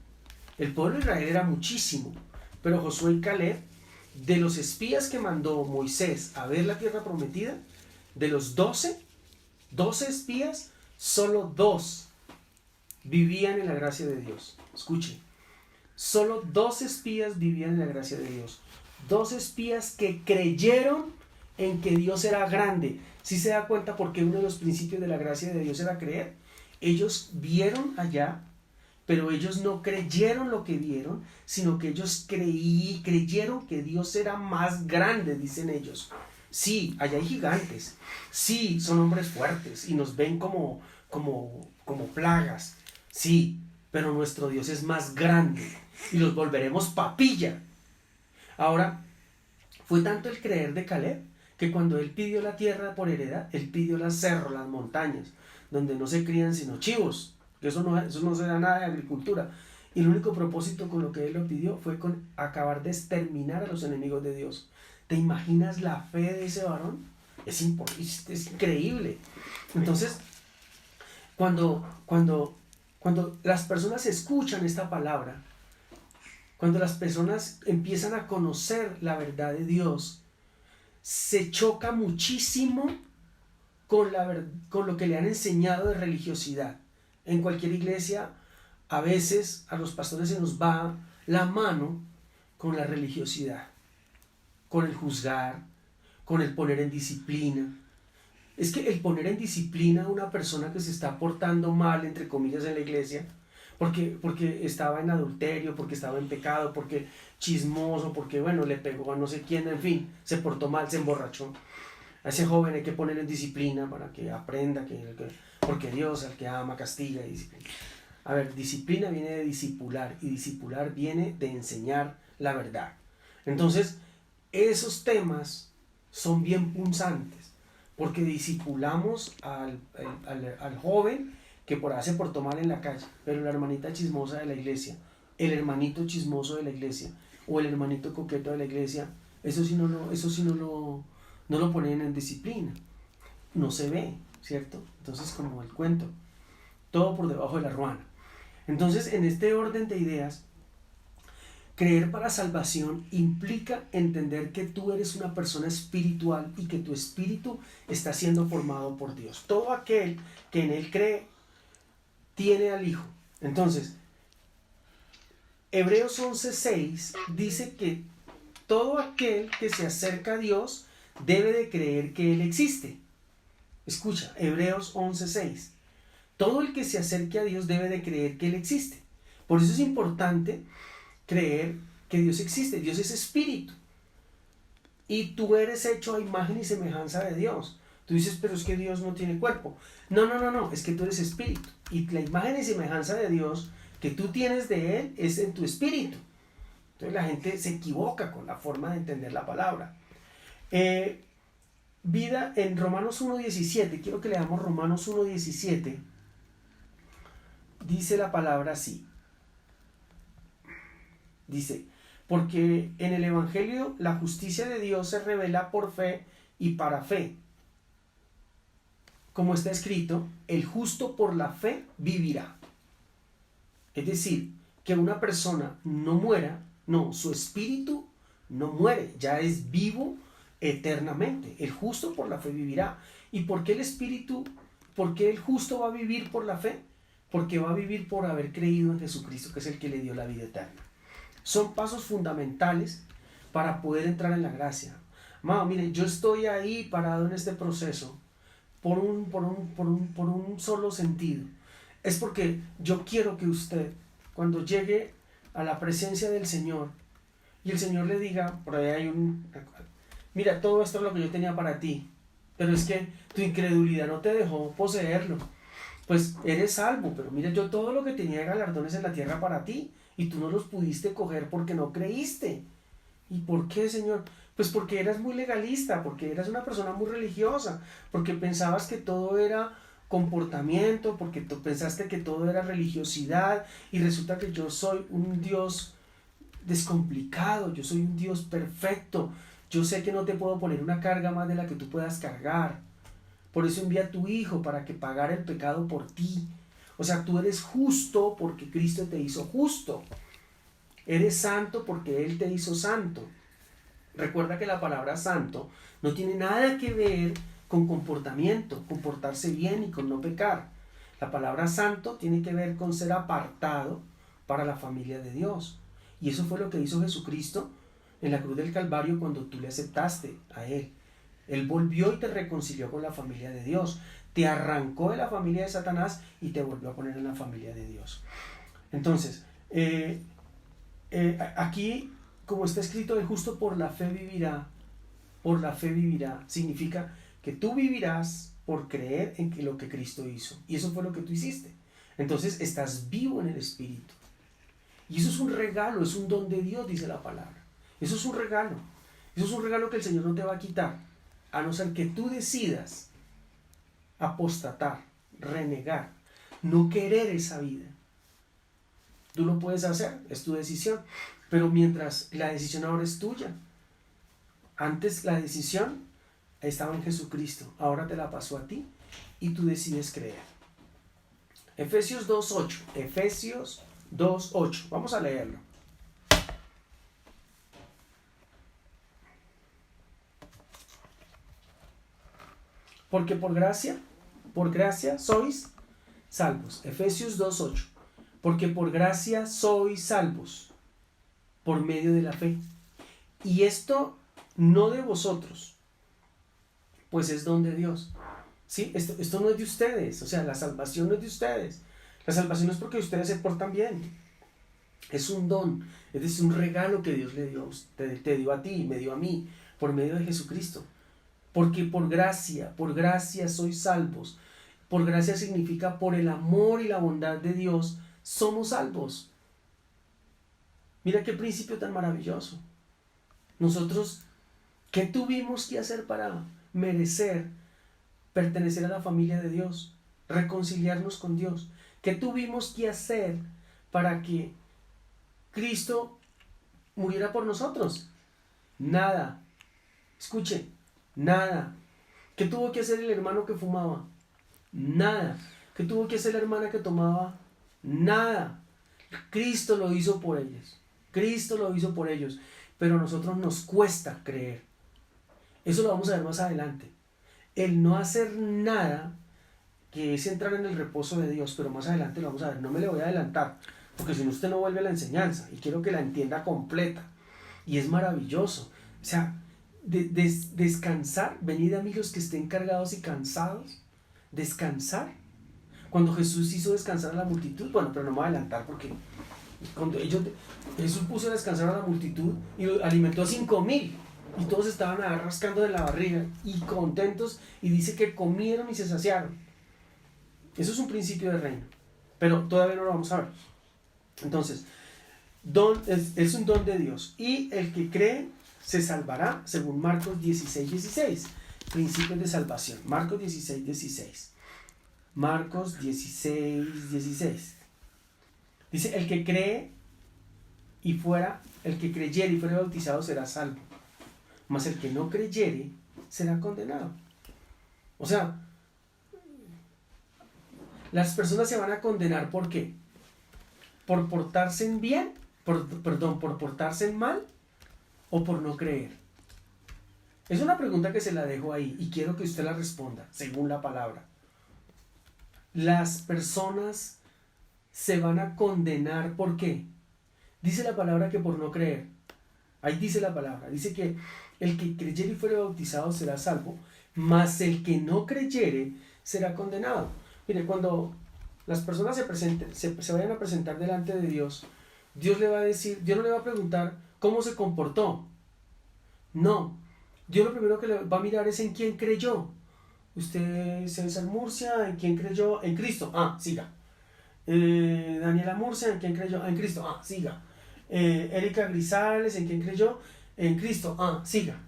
El pueblo de Israel era muchísimo, pero Josué y Caleb, de los espías que mandó Moisés a ver la tierra prometida, de los 12 espías, solo 2 vivían en la gracia de Dios. Escuche, solo 2 espías vivían en la gracia de Dios. 2 espías que creyeron en que Dios era grande. ¿Sí se da cuenta? Porque uno de los principios de la gracia de Dios era creer. Ellos vieron allá, pero ellos no creyeron lo que vieron, sino que ellos creyeron que Dios era más grande, dicen ellos. Sí, allá hay gigantes. Sí, son hombres fuertes y nos ven como plagas. Sí, pero nuestro Dios es más grande y los volveremos papilla. Ahora, fue tanto el creer de Caleb que cuando él pidió la tierra por heredad, él pidió los cerros, las montañas, donde no se crían sino chivos, que eso no se da nada de agricultura. Y el único propósito con lo que él lo pidió fue con acabar de exterminar a los enemigos de Dios. ¿Te imaginas la fe de ese varón? Es increíble. Entonces, cuando las personas escuchan esta palabra, cuando las personas empiezan a conocer la verdad de Dios, se choca muchísimo con lo que le han enseñado de religiosidad. En cualquier iglesia, a veces a los pastores se nos va la mano con la religiosidad, con el juzgar, con el poner en disciplina. Es que el poner en disciplina a una persona que se está portando mal, entre comillas, en la iglesia, porque estaba en adulterio, porque estaba en pecado, porque chismoso, porque bueno, le pegó a no sé quién, en fin, se portó mal, se emborrachó. A ese joven hay que poner en disciplina para que aprenda, porque Dios al que ama castiga y disciplina. A ver, disciplina viene de discipular y discipular viene de enseñar la verdad. Entonces, esos temas son bien punzantes porque discipulamos al joven que por ahí se portó mal en la calle, pero la hermanita chismosa de la iglesia, el hermanito chismoso de la iglesia o el hermanito coqueto de la iglesia, eso sí no lo ponen en disciplina, no se ve, ¿cierto? Entonces, como el cuento, todo por debajo de la ruana. Entonces, en este orden de ideas, creer para salvación implica entender que tú eres una persona espiritual y que tu espíritu está siendo formado por Dios. Todo aquel que en Él cree tiene al Hijo. Entonces, Hebreos 11:6 dice que todo aquel que se acerca a Dios debe de creer que Él existe. Escucha, Hebreos 11:6. Todo el que se acerque a Dios debe de creer que Él existe. Por eso es importante creer que Dios existe. Dios es espíritu. Y tú eres hecho a imagen y semejanza de Dios. Tú dices, pero es que Dios no tiene cuerpo. No, es que tú eres espíritu. Y la imagen y semejanza de Dios que tú tienes de Él es en tu espíritu. Entonces la gente se equivoca con la forma de entender la palabra. Vida en Romanos 1:17. Quiero que leamos Romanos 1:17. Dice la palabra así. Dice, porque en el Evangelio la justicia de Dios se revela por fe y para fe. Como está escrito, el justo por la fe vivirá. Es decir, que una persona no muera, no, su espíritu no muere, ya es vivo eternamente. El justo por la fe vivirá. ¿Y por qué por qué el justo va a vivir por la fe? Porque va a vivir por haber creído en Jesucristo, que es el que le dio la vida eterna. Son pasos fundamentales para poder entrar en la gracia. Mire, yo estoy ahí parado en este proceso por un solo sentido. Es porque yo quiero que usted, cuando llegue a la presencia del Señor y el Señor le diga, por ahí hay mira, todo esto es lo que yo tenía para ti, pero es que tu incredulidad no te dejó poseerlo. Pues eres salvo, pero mira, yo todo lo que tenía de galardones en la tierra para ti, y tú no los pudiste coger porque no creíste. ¿Y por qué, Señor? Pues porque eras muy legalista, porque eras una persona muy religiosa, porque pensabas que todo era comportamiento, porque tú pensaste que todo era religiosidad, y resulta que yo soy un Dios descomplicado, yo soy un Dios perfecto, yo sé que no te puedo poner una carga más de la que tú puedas cargar. Por eso envía a tu Hijo para que pagara el pecado por ti. O sea, tú eres justo porque Cristo te hizo justo. Eres santo porque Él te hizo santo. Recuerda que la palabra santo no tiene nada que ver con comportamiento, comportarse bien y con no pecar. La palabra santo tiene que ver con ser apartado para la familia de Dios. Y eso fue lo que hizo Jesucristo en la cruz del Calvario cuando tú le aceptaste a Él. Él volvió y te reconcilió con la familia de Dios. Te arrancó de la familia de Satanás y te volvió a poner en la familia de Dios. Entonces, aquí, como está escrito, el justo por la fe vivirá. Por la fe vivirá. Significa que tú vivirás por creer en lo que Cristo hizo. Y eso fue lo que tú hiciste. Entonces, estás vivo en el Espíritu. Y eso es un regalo, es un don de Dios, dice la palabra. Eso es un regalo. Eso es un regalo que el Señor no te va a quitar. A no ser que tú decidas apostatar, renegar, no querer esa vida. Tú lo puedes hacer, es tu decisión. Pero mientras la decisión ahora es tuya. Antes la decisión estaba en Jesucristo, ahora te la pasó a ti y tú decides creer. Efesios 2:8. Efesios 2:8. Vamos a leerlo. Porque por gracia sois salvos. Efesios 2:8. Porque por gracia sois salvos por medio de la fe. Y esto no de vosotros, pues es don de Dios. ¿Sí? Esto no es de ustedes, o sea, la salvación no es de ustedes. La salvación no es porque ustedes se portan bien. Es un don, es decir, un regalo que Dios le dio, te dio a ti, me dio a mí, por medio de Jesucristo. Porque por gracia sois salvos. Por gracia significa por el amor y la bondad de Dios somos salvos. Mira qué principio tan maravilloso. Nosotros, ¿qué tuvimos que hacer para merecer pertenecer a la familia de Dios? Reconciliarnos con Dios. ¿Qué tuvimos que hacer para que Cristo muriera por nosotros? Nada. Escuche, nada. ¿Qué tuvo que hacer el hermano que fumaba? Nada. ¿Qué tuvo que hacer la hermana que tomaba? Nada. Cristo lo hizo por ellos. Cristo lo hizo por ellos. Pero a nosotros nos cuesta creer. Eso lo vamos a ver más adelante. El no hacer nada, que es entrar en el reposo de Dios, pero más adelante lo vamos a ver. No me le voy a adelantar, porque si no usted no vuelve a la enseñanza, y quiero que la entienda completa. Y es maravilloso. O sea, descansar, venid a mí los que estén cargados y cansados, descansar. Cuando Jesús hizo descansar a la multitud, bueno, pero no me voy a adelantar porque cuando Jesús puso a descansar a la multitud y alimentó a 5,000 y todos estaban rascando de la barriga y contentos, y dice que comieron y se saciaron. Eso es un principio de reino, pero todavía no lo vamos a ver. Entonces, es un don de Dios, y el que cree se salvará, según Marcos 16:16. Principios de salvación. Marcos 16:16. Marcos 16:16. Dice, el que creyere y fuera bautizado será salvo, mas el que no creyere será condenado. O sea, las personas se van a condenar, ¿por qué? ¿Por portarse bien? ¿Por portarse mal? ¿O por no creer? Es una pregunta que se la dejo ahí y quiero que usted la responda según la palabra. Las personas se van a condenar, ¿por qué? Dice la palabra que por no creer. Ahí dice la palabra, dice que el que creyere y fuere bautizado será salvo, mas el que no creyere será condenado. Mire, cuando las personas se vayan a presentar delante de Dios, Dios le va a decir, Dios no le va a preguntar cómo se comportó. No, Dios lo primero que le va a mirar es en quién creyó. Usted, César Murcia, ¿en quién creyó? En Cristo. Ah, siga. Daniela Murcia, ¿en quién creyó? En Cristo. Ah, siga. Erika Grisales, ¿en quién creyó? En Cristo. Ah, siga.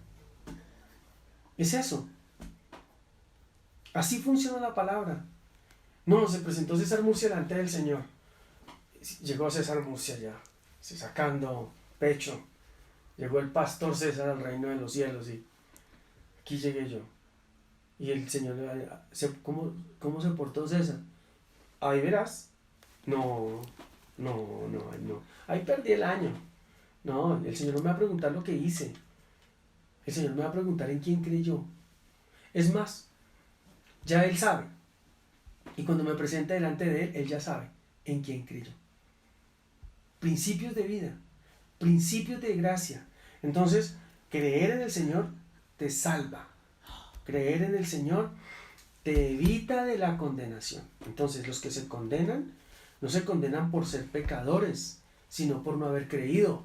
Es eso. Así funciona la palabra. No, se presentó César Murcia delante del Señor. Llegó César Murcia ya, sacando pecho. Llegó el pastor César al reino de los cielos y aquí llegué yo. Y el Señor le va a decir, ¿cómo se portó César? Ahí verás. No. Ahí perdí el año. No, el Señor no me va a preguntar lo que hice. El Señor me va a preguntar en quién creyó. Es más, ya Él sabe. Y cuando me presenta delante de Él, Él ya sabe en quién creyó. Principios de vida, principios de gracia. Entonces, creer en el Señor te salva. Creer en el Señor te evita de la condenación. Entonces, los que se condenan, no se condenan por ser pecadores, sino por no haber creído.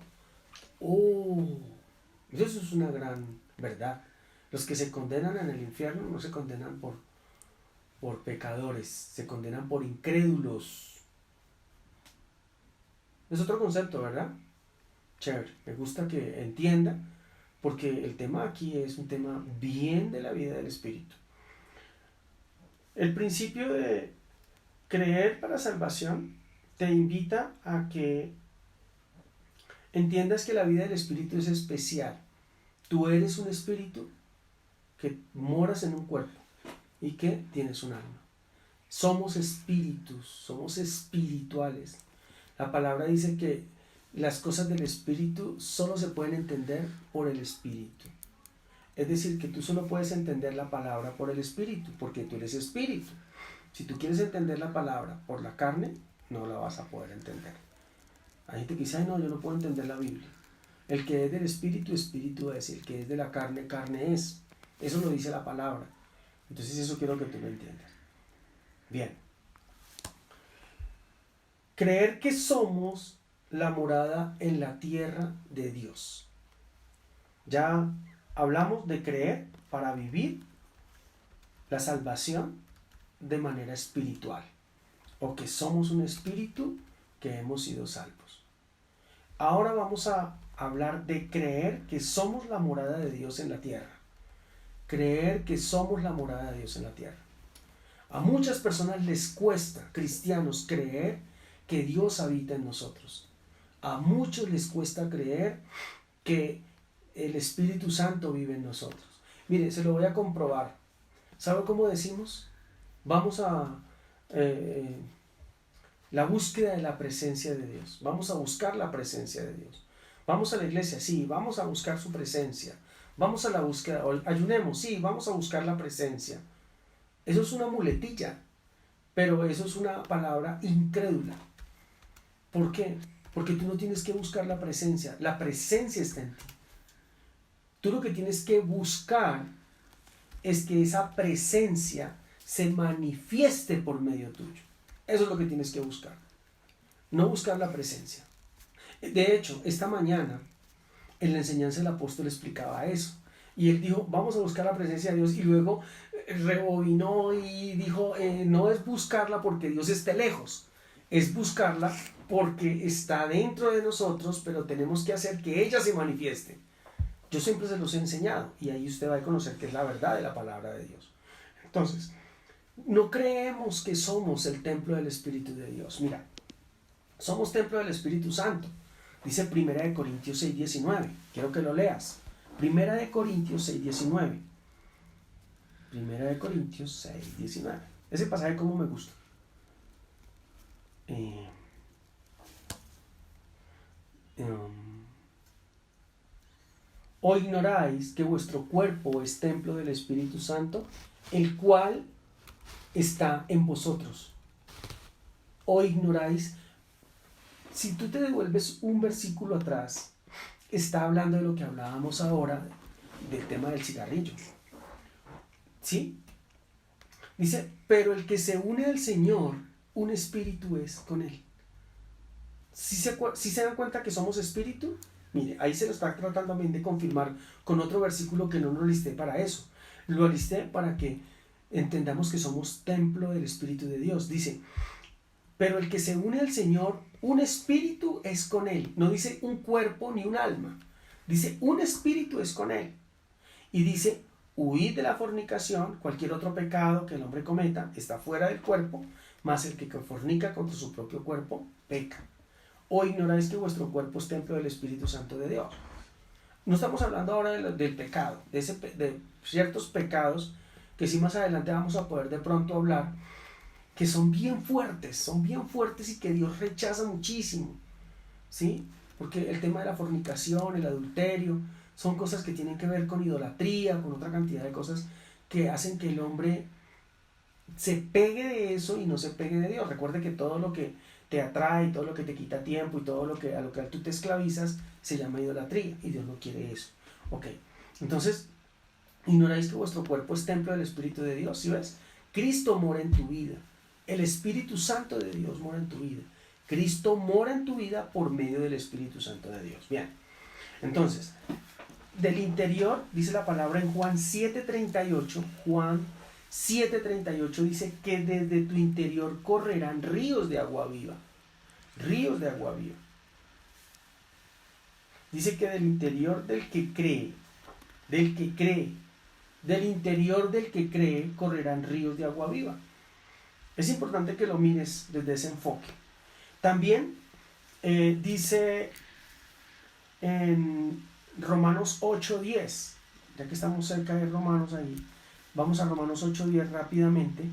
Eso es una gran verdad. Los que se condenan en el infierno no se condenan por pecadores, se condenan por incrédulos. Es otro concepto, ¿verdad? Chévere, me gusta que entienda, porque el tema aquí es un tema bien de la vida del Espíritu. El principio de creer para salvación te invita a que entiendas que la vida del Espíritu es especial. Tú eres un espíritu que moras en un cuerpo y que tienes un alma. Somos espíritus, somos espirituales. La palabra dice que las cosas del Espíritu solo se pueden entender por el Espíritu. Es decir, que tú solo puedes entender la palabra por el Espíritu, porque tú eres espíritu. Si tú quieres entender la palabra por la carne, no la vas a poder entender. Hay gente que dice, ay no, yo no puedo entender la Biblia. El que es del Espíritu, Espíritu es. El que es de la carne, carne es. Eso lo dice la palabra. Entonces eso quiero que tú lo entiendas. Bien. Creer que somos la morada en la tierra de Dios. Ya hablamos de creer para vivir la salvación de manera espiritual, o que somos un espíritu que hemos sido salvos. Ahora vamos a hablar de creer que somos la morada de Dios en la tierra. Creer que somos la morada de Dios en la tierra. A muchas personas les cuesta, cristianos, creer que Dios habita en nosotros. A muchos les cuesta creer que el Espíritu Santo vive en nosotros. Mire, se lo voy a comprobar. ¿Sabe cómo decimos? Vamos a la búsqueda de la presencia de Dios. Vamos a buscar la presencia de Dios. Vamos a la iglesia, sí, vamos a buscar su presencia. Vamos a la búsqueda, ayunemos, sí, vamos a buscar la presencia. Eso es una muletilla, pero eso es una palabra incrédula. ¿Por qué? Porque tú no tienes que buscar la presencia está en ti. Tú lo que tienes que buscar es que esa presencia se manifieste por medio tuyo. Eso es lo que tienes que buscar. No buscar la presencia. De hecho, esta mañana en la enseñanza del apóstol explicaba eso. Y él dijo, vamos a buscar la presencia de Dios. Y luego rebobinó y dijo, no es buscarla porque Dios esté lejos. Es buscarla porque está dentro de nosotros, pero tenemos que hacer que ella se manifieste. Yo siempre se los he enseñado y ahí usted va a conocer que es la verdad de la palabra de Dios. Entonces, no creemos que somos el templo del Espíritu de Dios. Mira, somos templo del Espíritu Santo. Dice 1 Corintios 6:19. Quiero que lo leas. 1 Corintios 6:19. 1 Corintios 6:19. Ese pasaje como me gusta. ¿O ignoráis que vuestro cuerpo es templo del Espíritu Santo, el cual está en vosotros? ¿O ignoráis? Si tú te devuelves un versículo atrás, está hablando de lo que hablábamos ahora del tema del cigarrillo. ¿Sí? Dice, pero el que se une al Señor, un espíritu es con él. ¿Sí se dan cuenta que somos espíritu? Mire, ahí se lo está tratando también de confirmar con otro versículo que no lo listé para eso. Lo listé para que entendamos que somos templo del Espíritu de Dios. Dice, pero el que se une al Señor, un espíritu es con él. No dice un cuerpo ni un alma. Dice, un espíritu es con él. Y dice, huid de la fornicación. Cualquier otro pecado que el hombre cometa está fuera del cuerpo, mas el que fornica contra su propio cuerpo peca. ¿O ignoráis que vuestro cuerpo es templo del Espíritu Santo de Dios? No estamos hablando ahora del pecado, de ciertos pecados que sí más adelante vamos a poder de pronto hablar, que son bien fuertes y que Dios rechaza muchísimo, ¿sí? Porque el tema de la fornicación, el adulterio, son cosas que tienen que ver con idolatría, con otra cantidad de cosas que hacen que el hombre se pegue de eso y no se pegue de Dios. Recuerde que todo lo que te atrae, todo lo que te quita tiempo y todo lo que a lo que tú te esclavizas se llama idolatría y Dios no quiere eso. Ok, entonces, ignoráis que vuestro cuerpo es templo del Espíritu de Dios. ¿Sí ves? Cristo mora en tu vida. El Espíritu Santo de Dios mora en tu vida. Cristo mora en tu vida por medio del Espíritu Santo de Dios. Bien, entonces, del interior, dice la palabra en Juan 7:38, Juan 7:38 dice que desde tu interior correrán ríos de agua viva. Ríos de agua viva. Dice que del interior del que cree, del interior del que cree correrán ríos de agua viva. Es importante que lo mires desde ese enfoque. También dice en Romanos 8:10, ya que estamos cerca de Romanos ahí, vamos a Romanos 8:10 rápidamente.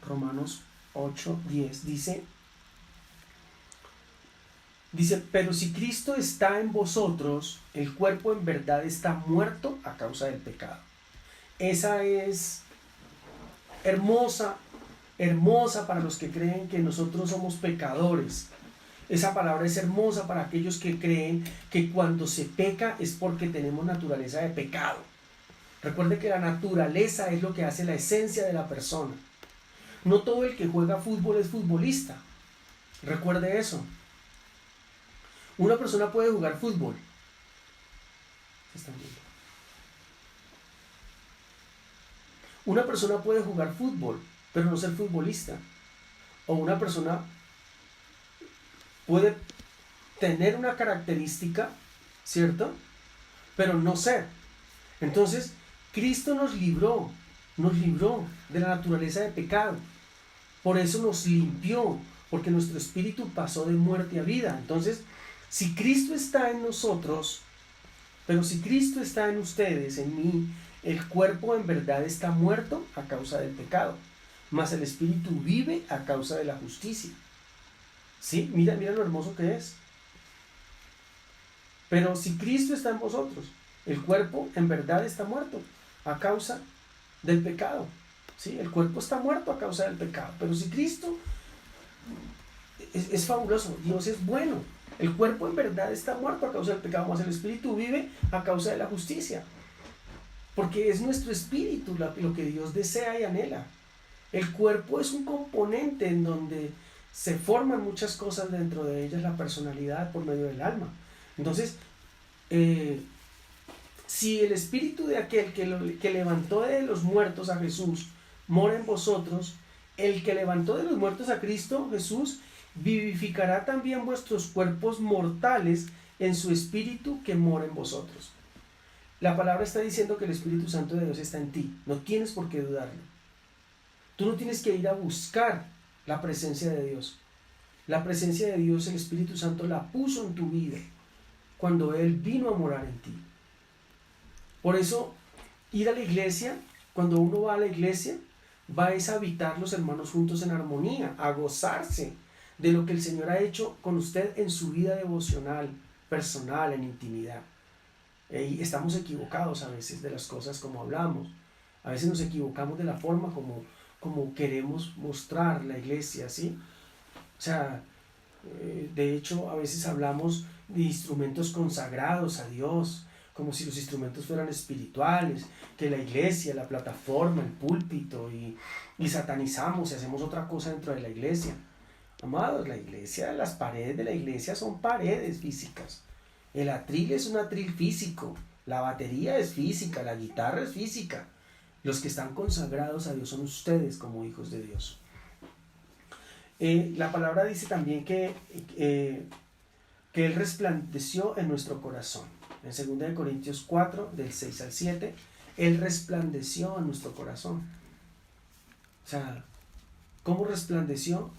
Romanos 8:10 dice, pero si Cristo está en vosotros, el cuerpo en verdad está muerto a causa del pecado. Esa es hermosa para los que creen que nosotros somos pecadores. Esa palabra es hermosa para aquellos que creen que cuando se peca es porque tenemos naturaleza de pecado. Recuerde que la naturaleza es lo que hace la esencia de la persona. No todo el que juega fútbol es futbolista. Recuerde eso. Una persona puede jugar fútbol. ¿Se están viendo? Una persona puede jugar fútbol, pero no ser futbolista. O una persona puede tener una característica, ¿cierto? Pero no ser. Entonces, Cristo nos libró de la naturaleza de pecado. Por eso nos limpió, porque nuestro espíritu pasó de muerte a vida. Entonces, si Cristo está en nosotros, pero si Cristo está en ustedes, en mí, el cuerpo en verdad está muerto a causa del pecado, mas el espíritu vive a causa de la justicia. ¿Sí? Mira lo hermoso que es. Pero si Cristo está en vosotros, el cuerpo en verdad está muerto a causa del pecado. ¿Sí? El cuerpo está muerto a causa del pecado. Pero si Cristo es fabuloso, Dios es bueno. El cuerpo en verdad está muerto a causa del pecado, mas el espíritu vive a causa de la justicia. Porque es nuestro espíritu lo que Dios desea y anhela. El cuerpo es un componente en donde se forman muchas cosas, dentro de ellas la personalidad por medio del alma. Entonces, si el espíritu de aquel que levantó de los muertos a Jesús mora en vosotros, el que levantó de los muertos a Cristo Jesús vivificará también vuestros cuerpos mortales en su espíritu que mora en vosotros. La palabra está diciendo que el Espíritu Santo de Dios está en ti. No tienes por qué dudarlo. Tú no tienes que ir a buscar la presencia de Dios. La presencia de Dios, el Espíritu Santo la puso en tu vida cuando Él vino a morar en ti. Por eso, ir a la iglesia, cuando uno va a la iglesia, va a habitar los hermanos juntos en armonía, a gozarse de lo que el Señor ha hecho con usted en su vida devocional, personal, en intimidad. Y estamos equivocados a veces de las cosas como hablamos. A veces nos equivocamos de la forma como queremos mostrar la iglesia, ¿sí? O sea, de hecho, a veces hablamos de instrumentos consagrados a Dios, como si los instrumentos fueran espirituales, que la iglesia, la plataforma, el púlpito, y satanizamos y hacemos otra cosa dentro de la iglesia. Amados, la iglesia, las paredes de la iglesia son paredes físicas. El atril es un atril físico, la batería es física, la guitarra es física. Los que están consagrados a Dios son ustedes como hijos de Dios. La palabra dice también que Él resplandeció en nuestro corazón. En 2 Corintios 4, del 6 al 7, Él resplandeció en nuestro corazón. O sea, ¿cómo resplandeció?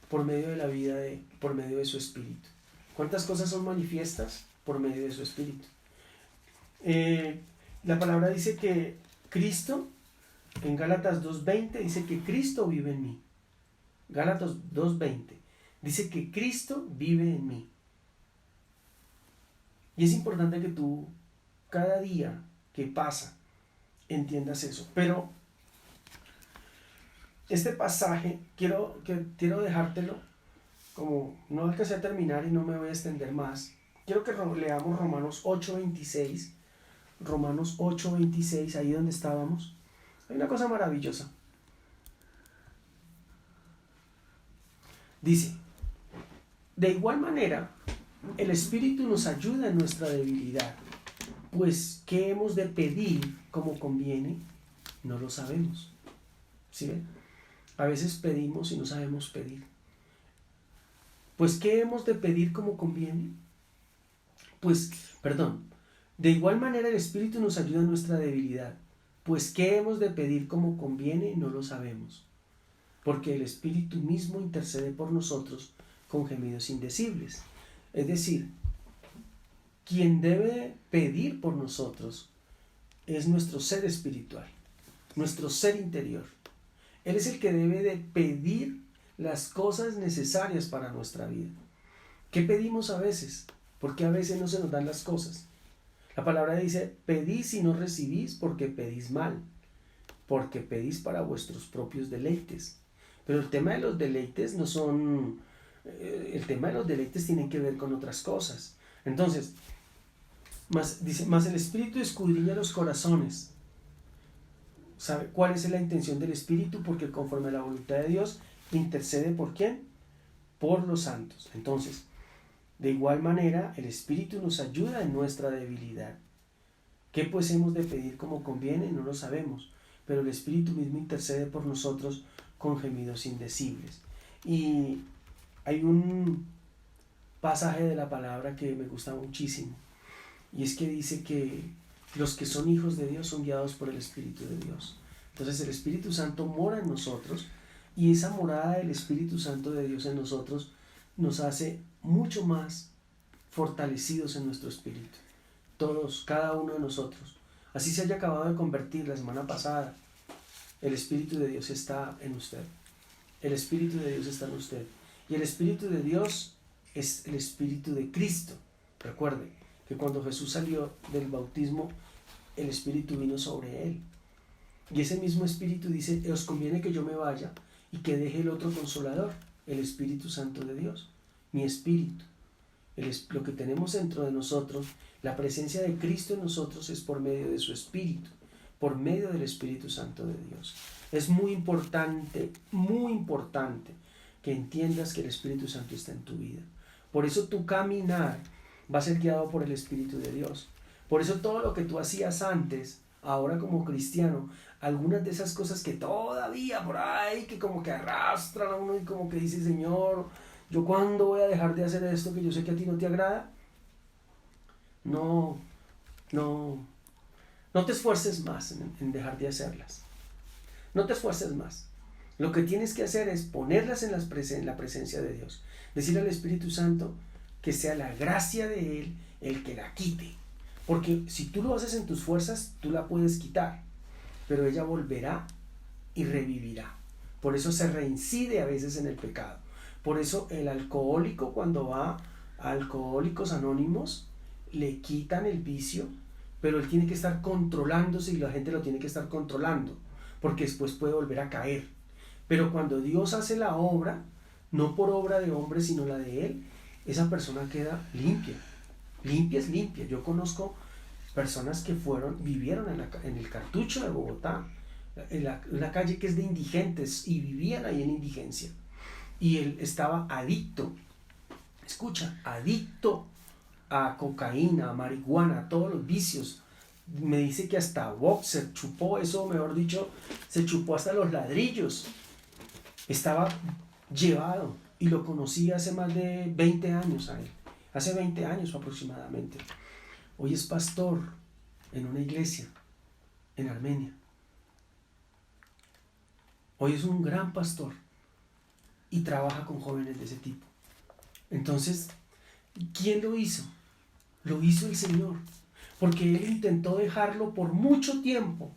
Por medio de la vida, por medio de su espíritu. ¿Cuántas cosas son manifiestas? Por medio de su espíritu. La palabra dice que Cristo, en Gálatas 2:20, dice que Cristo vive en mí. Gálatas 2:20 dice que Cristo vive en mí. Y es importante que tú, cada día que pasa, entiendas eso. Pero este pasaje, quiero dejártelo, como no alcancé a terminar y no me voy a extender más. Quiero que leamos Romanos 8:26. Romanos 8:26, ahí donde estábamos. Hay una cosa maravillosa. Dice: de igual manera, el Espíritu nos ayuda en nuestra debilidad, pues ¿qué hemos de pedir como conviene? No lo sabemos. ¿Sí ven? A veces pedimos y no sabemos pedir. Pues ¿qué hemos de pedir como conviene? De igual manera el Espíritu nos ayuda en nuestra debilidad, pues ¿qué hemos de pedir como conviene? No lo sabemos, porque el Espíritu mismo intercede por nosotros con gemidos indecibles. Es decir, quien debe pedir por nosotros es nuestro ser espiritual, nuestro ser interior. Él es el que debe de pedir las cosas necesarias para nuestra vida. ¿Qué pedimos a veces? Porque a veces no se nos dan las cosas. La palabra dice: pedís y no recibís porque pedís mal, porque pedís para vuestros propios deleites. Pero el tema de los deleites no son... El tema de los deleites tiene que ver con otras cosas. Entonces, dice, mas el Espíritu escudriña los corazones. ¿Sabe cuál es la intención del Espíritu? Porque conforme a la voluntad de Dios, intercede ¿por quién? Por los santos. Entonces, de igual manera, el Espíritu nos ayuda en nuestra debilidad. ¿Qué pues hemos de pedir como conviene? No lo sabemos, pero el Espíritu mismo intercede por nosotros con gemidos indecibles. Y hay un pasaje de la palabra que me gusta muchísimo, y es que dice que los que son hijos de Dios son guiados por el Espíritu de Dios. Entonces el Espíritu Santo mora en nosotros, y esa morada del Espíritu Santo de Dios en nosotros nos hace mucho más fortalecidos en nuestro espíritu. Todos, cada uno de nosotros. Así se haya acabado de convertir la semana pasada, el Espíritu de Dios está en usted. El Espíritu de Dios está en usted. Y el Espíritu de Dios es el Espíritu de Cristo. Recuerde que cuando Jesús salió del bautismo, el Espíritu vino sobre él. Y ese mismo Espíritu dice: os conviene que yo me vaya y que deje el otro Consolador, el Espíritu Santo de Dios, mi Espíritu. Lo que tenemos dentro de nosotros, la presencia de Cristo en nosotros, es por medio de su Espíritu, por medio del Espíritu Santo de Dios. Es muy importante que entiendas que el Espíritu Santo está en tu vida. Por eso tu caminar va a ser guiado por el Espíritu de Dios. Por eso todo lo que tú hacías antes, ahora como cristiano, algunas de esas cosas que todavía por ahí, que como que arrastran a uno y como que dice: Señor, ¿yo cuándo voy a dejar de hacer esto que yo sé que a ti no te agrada? No te esfuerces más en dejar de hacerlas. No te esfuerces más. Lo que tienes que hacer es ponerlas en la presencia de Dios. Decirle al Espíritu Santo que sea la gracia de Él el que la quite. Porque si tú lo haces en tus fuerzas, tú la puedes quitar, pero ella volverá y revivirá. Por eso se reincide a veces en el pecado. Por eso el alcohólico, cuando va a Alcohólicos Anónimos, le quitan el vicio, pero él tiene que estar controlándose y la gente lo tiene que estar controlando, porque después puede volver a caer. Pero cuando Dios hace la obra, no por obra de hombre, sino la de Él, esa persona queda limpia. Limpia es limpia. Yo conozco personas que vivieron en el Cartucho de Bogotá, en una calle que es de indigentes, y vivían ahí en indigencia. Y él estaba adicto, adicto a cocaína, a marihuana, a todos los vicios. Me dice que hasta boxer chupó, eso mejor dicho, se chupó hasta los ladrillos. Estaba llevado, y lo conocí hace más de 20 años a él, hace 20 años aproximadamente. Hoy es pastor en una iglesia en Armenia. Hoy es un gran pastor y trabaja con jóvenes de ese tipo. Entonces, ¿quién lo hizo? Lo hizo el Señor, porque Él intentó dejarlo por mucho tiempo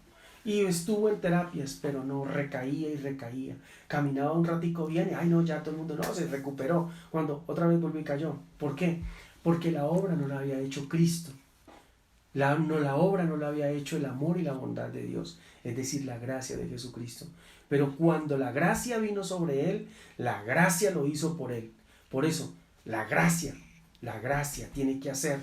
y estuvo en terapias, pero no, recaía y recaía. Caminaba un ratico bien y ay no, ya todo el mundo no, se recuperó, cuando otra vez volvió y cayó. ¿Por qué? Porque la obra no la había hecho Cristo. La obra no la había hecho el amor y la bondad de Dios, es decir, la gracia de Jesucristo. Pero cuando la gracia vino sobre él, la gracia lo hizo por él. Por eso, la gracia tiene que hacer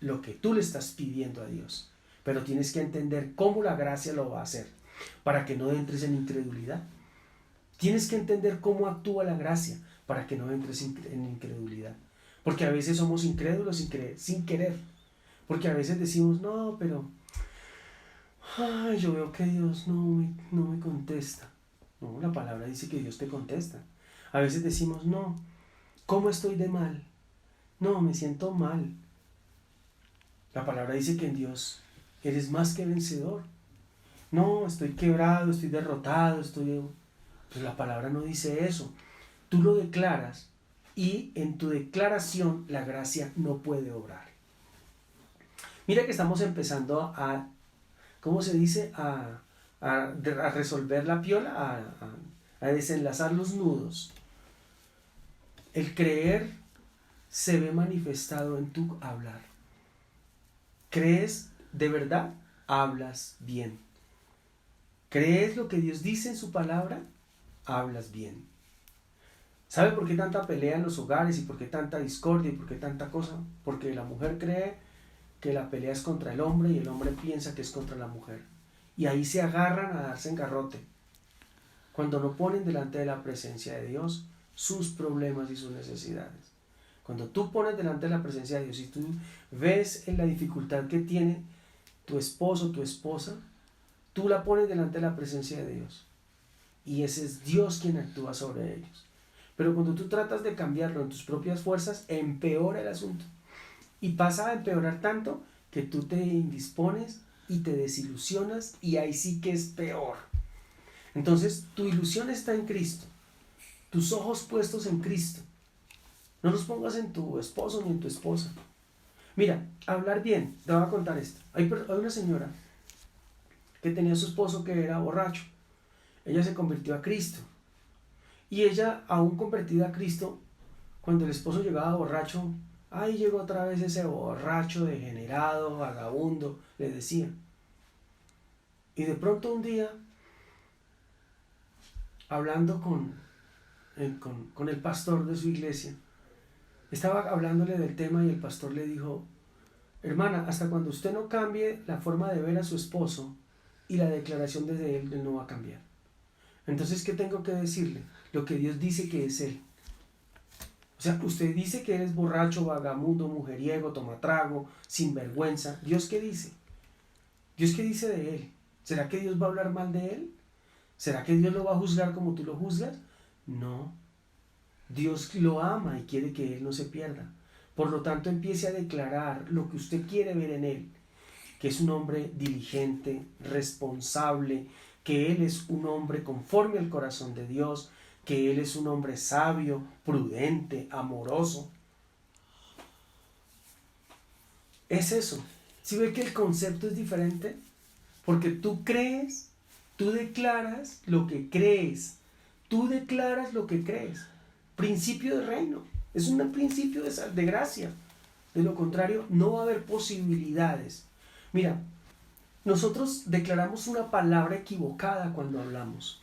lo que tú le estás pidiendo a Dios. Pero tienes que entender cómo la gracia lo va a hacer, para que no entres en incredulidad. Tienes que entender cómo actúa la gracia, para que no entres en incredulidad. Porque a veces somos incrédulos sin querer. Porque a veces decimos: no, pero yo veo que Dios no me contesta. No, la palabra dice que Dios te contesta. A veces decimos: no, ¿cómo estoy de mal? No, me siento mal. La palabra dice que en Dios eres más que vencedor. No, estoy quebrado, estoy derrotado, Pues la palabra no dice eso. Tú lo declaras, y en tu declaración la gracia no puede obrar. Mira que estamos empezando a ¿cómo se dice? A resolver la piola, a desenlazar los nudos. El creer se ve manifestado en tu hablar. ¿Crees de verdad? Hablas bien. ¿Crees lo que Dios dice en su palabra? Hablas bien. ¿Sabe por qué tanta pelea en los hogares y por qué tanta discordia y por qué tanta cosa? Porque la mujer cree que la pelea es contra el hombre y el hombre piensa que es contra la mujer. y ahí se agarran a darse en garrote, cuando no ponen delante de la presencia de Dios sus problemas y sus necesidades. Cuando tú pones delante de la presencia de Dios y tú ves en la dificultad que tiene tu esposo o tu esposa, tú la pones delante de la presencia de Dios. Y ese es Dios quien actúa sobre ellos. Pero cuando tú tratas de cambiarlo en tus propias fuerzas, empeora el asunto. Y pasa a empeorar tanto que tú te indispones y te desilusionas, y ahí sí que es peor. Entonces, tu ilusión está en Cristo. Tus ojos puestos en Cristo. No los pongas en tu esposo ni en tu esposa. Mira, hablar bien, te voy a contar esto. Hay una señora que tenía a su esposo que era borracho. Ella se convirtió a Cristo. Y ella, aún convertida a Cristo, cuando el esposo llegaba borracho, ¡ay, llegó otra vez ese borracho, degenerado, vagabundo!, le decía. Y de pronto un día, hablando con el pastor de su iglesia, estaba hablándole del tema y el pastor le dijo: hermana, hasta cuando usted no cambie la forma de ver a su esposo y la declaración desde él no va a cambiar. Entonces, ¿qué tengo que decirle? Lo que Dios dice que es él. O sea, usted dice que él es borracho, vagabundo, mujeriego, tomatrago, sinvergüenza. ¿Dios qué dice? ¿Dios qué dice de él? ¿Será que Dios va a hablar mal de él? ¿Será que Dios lo va a juzgar como tú lo juzgas? No. Dios lo ama y quiere que él no se pierda. Por lo tanto, empiece a declarar lo que usted quiere ver en él, que es un hombre diligente, responsable, que él es un hombre conforme al corazón de Dios, que él es un hombre sabio, prudente, amoroso. Es eso. ¿Sí ve que el concepto es diferente? Porque tú crees, tú declaras lo que crees. Tú declaras lo que crees. Principio de reino. Es un principio de gracia. De lo contrario, no va a haber posibilidades. Mira, nosotros declaramos una palabra equivocada cuando hablamos.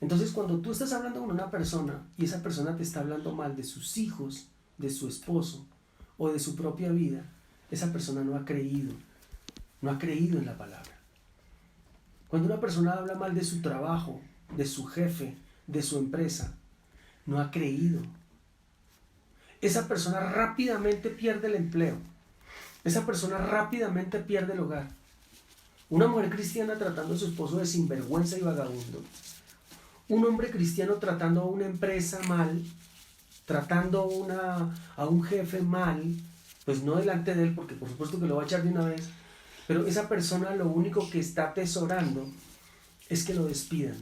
Entonces, cuando tú estás hablando con una persona y esa persona te está hablando mal de sus hijos, de su esposo o de su propia vida, esa persona no ha creído en la palabra. Cuando una persona habla mal de su trabajo, de su jefe, de su empresa, no ha creído. Esa persona rápidamente pierde el empleo. Esa persona rápidamente pierde el hogar. Una mujer cristiana tratando a su esposo de sinvergüenza y vagabundo. Un hombre cristiano tratando a una empresa mal, tratando a un jefe mal, pues no delante de él, porque por supuesto que lo va a echar de una vez, pero esa persona lo único que está atesorando es que lo despidan.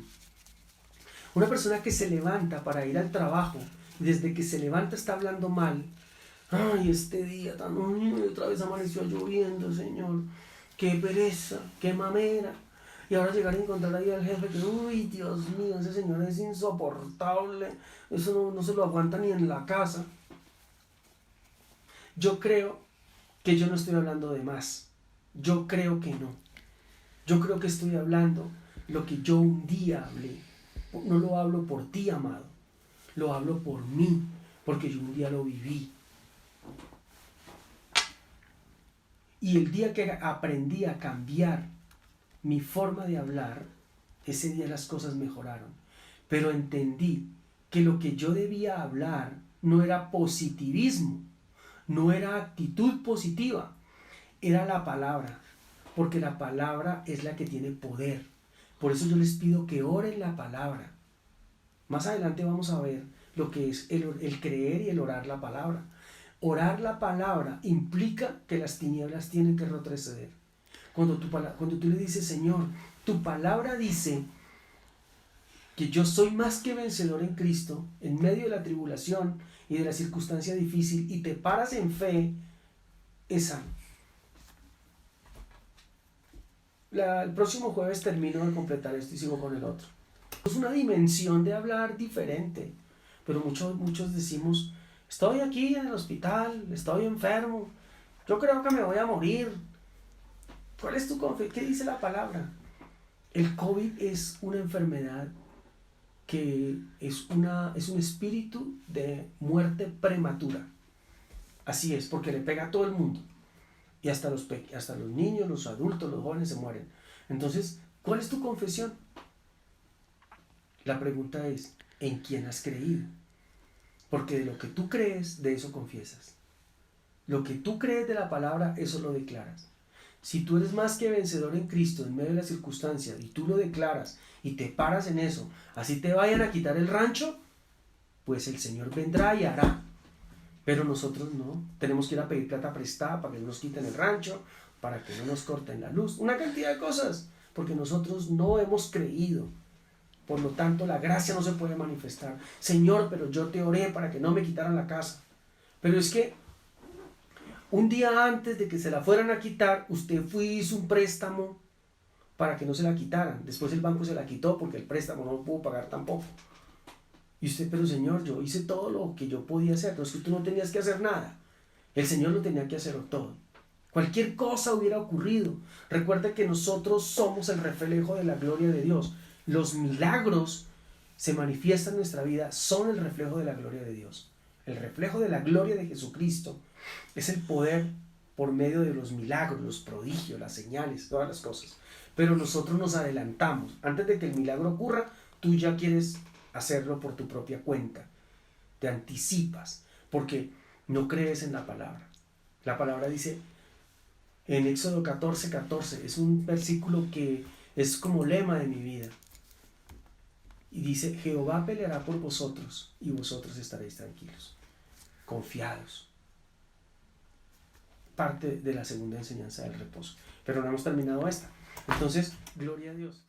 Una persona que se levanta para ir al trabajo, y desde que se levanta está hablando mal. Ay, este día tan... otra vez amaneció lloviendo, Señor. Qué pereza, qué mamera. Y ahora llegar a encontrar ahí al jefe que, uy, Dios mío, ese señor es insoportable. Eso no se lo aguanta ni en la casa. Yo creo que yo no estoy hablando de más. Yo creo que no. Yo creo que estoy hablando lo que yo un día hablé. No lo hablo por ti, amado. Lo hablo por mí, porque yo un día lo viví. Y el día que aprendí a cambiar mi forma de hablar, ese día las cosas mejoraron. Pero entendí que lo que yo debía hablar no era positivismo, no era actitud positiva, era la palabra, porque la palabra es la que tiene poder. Por eso yo les pido que oren la palabra. Más adelante vamos a ver lo que es el creer y el orar la palabra. Orar la palabra implica que las tinieblas tienen que retroceder. Cuando tú le dices, Señor, tu palabra dice que yo soy más que vencedor en Cristo, en medio de la tribulación y de la circunstancia difícil, y te paras en fe, es sano. El próximo jueves termino de completar esto y sigo con el otro. Es una dimensión de hablar diferente, pero muchos decimos, estoy aquí en el hospital, estoy enfermo, yo creo que me voy a morir. ¿Cuál es tu confianza? ¿Qué dice la palabra? El COVID es una enfermedad que es un espíritu de muerte prematura. Así es, porque le pega a todo el mundo. Y hasta los niños, los adultos, los jóvenes se mueren. Entonces, ¿Cuál es tu confesión? La pregunta es, ¿en quién has creído? Porque de lo que tú crees, de eso confiesas. Lo que tú crees de la palabra, eso lo declaras. Si tú eres más que vencedor en Cristo en medio de las circunstancias y tú lo declaras y te paras en eso, así te vayan a quitar el rancho, pues el Señor vendrá y hará. Pero nosotros no, tenemos que ir a pedir plata prestada para que no nos quiten el rancho, para que no nos corten la luz, una cantidad de cosas, porque nosotros no hemos creído. Por lo tanto, la gracia no se puede manifestar. Señor, pero yo te oré para que no me quitaran la casa. Pero es que un día antes de que se la fueran a quitar, usted fue y hizo un préstamo para que no se la quitaran. Después el banco se la quitó porque el préstamo no lo pudo pagar tampoco. Y usted, pero Señor, yo hice todo lo que yo podía hacer. No es que tú no tenías que hacer nada. El Señor lo tenía que hacer todo. Cualquier cosa hubiera ocurrido. Recuerda que nosotros somos el reflejo de la gloria de Dios. Los milagros se manifiestan en nuestra vida, son el reflejo de la gloria de Dios. El reflejo de la gloria de Jesucristo es el poder por medio de los milagros, los prodigios, las señales, todas las cosas. Pero nosotros nos adelantamos. Antes de que el milagro ocurra, tú ya quieres hacerlo por tu propia cuenta. Te anticipas porque no crees en la palabra. La palabra dice en Éxodo 14:14, es un versículo que es como lema de mi vida. Y dice, Jehová peleará por vosotros y vosotros estaréis tranquilos, confiados. Parte de la segunda enseñanza del reposo. Pero no hemos terminado esta. Entonces, gloria a Dios.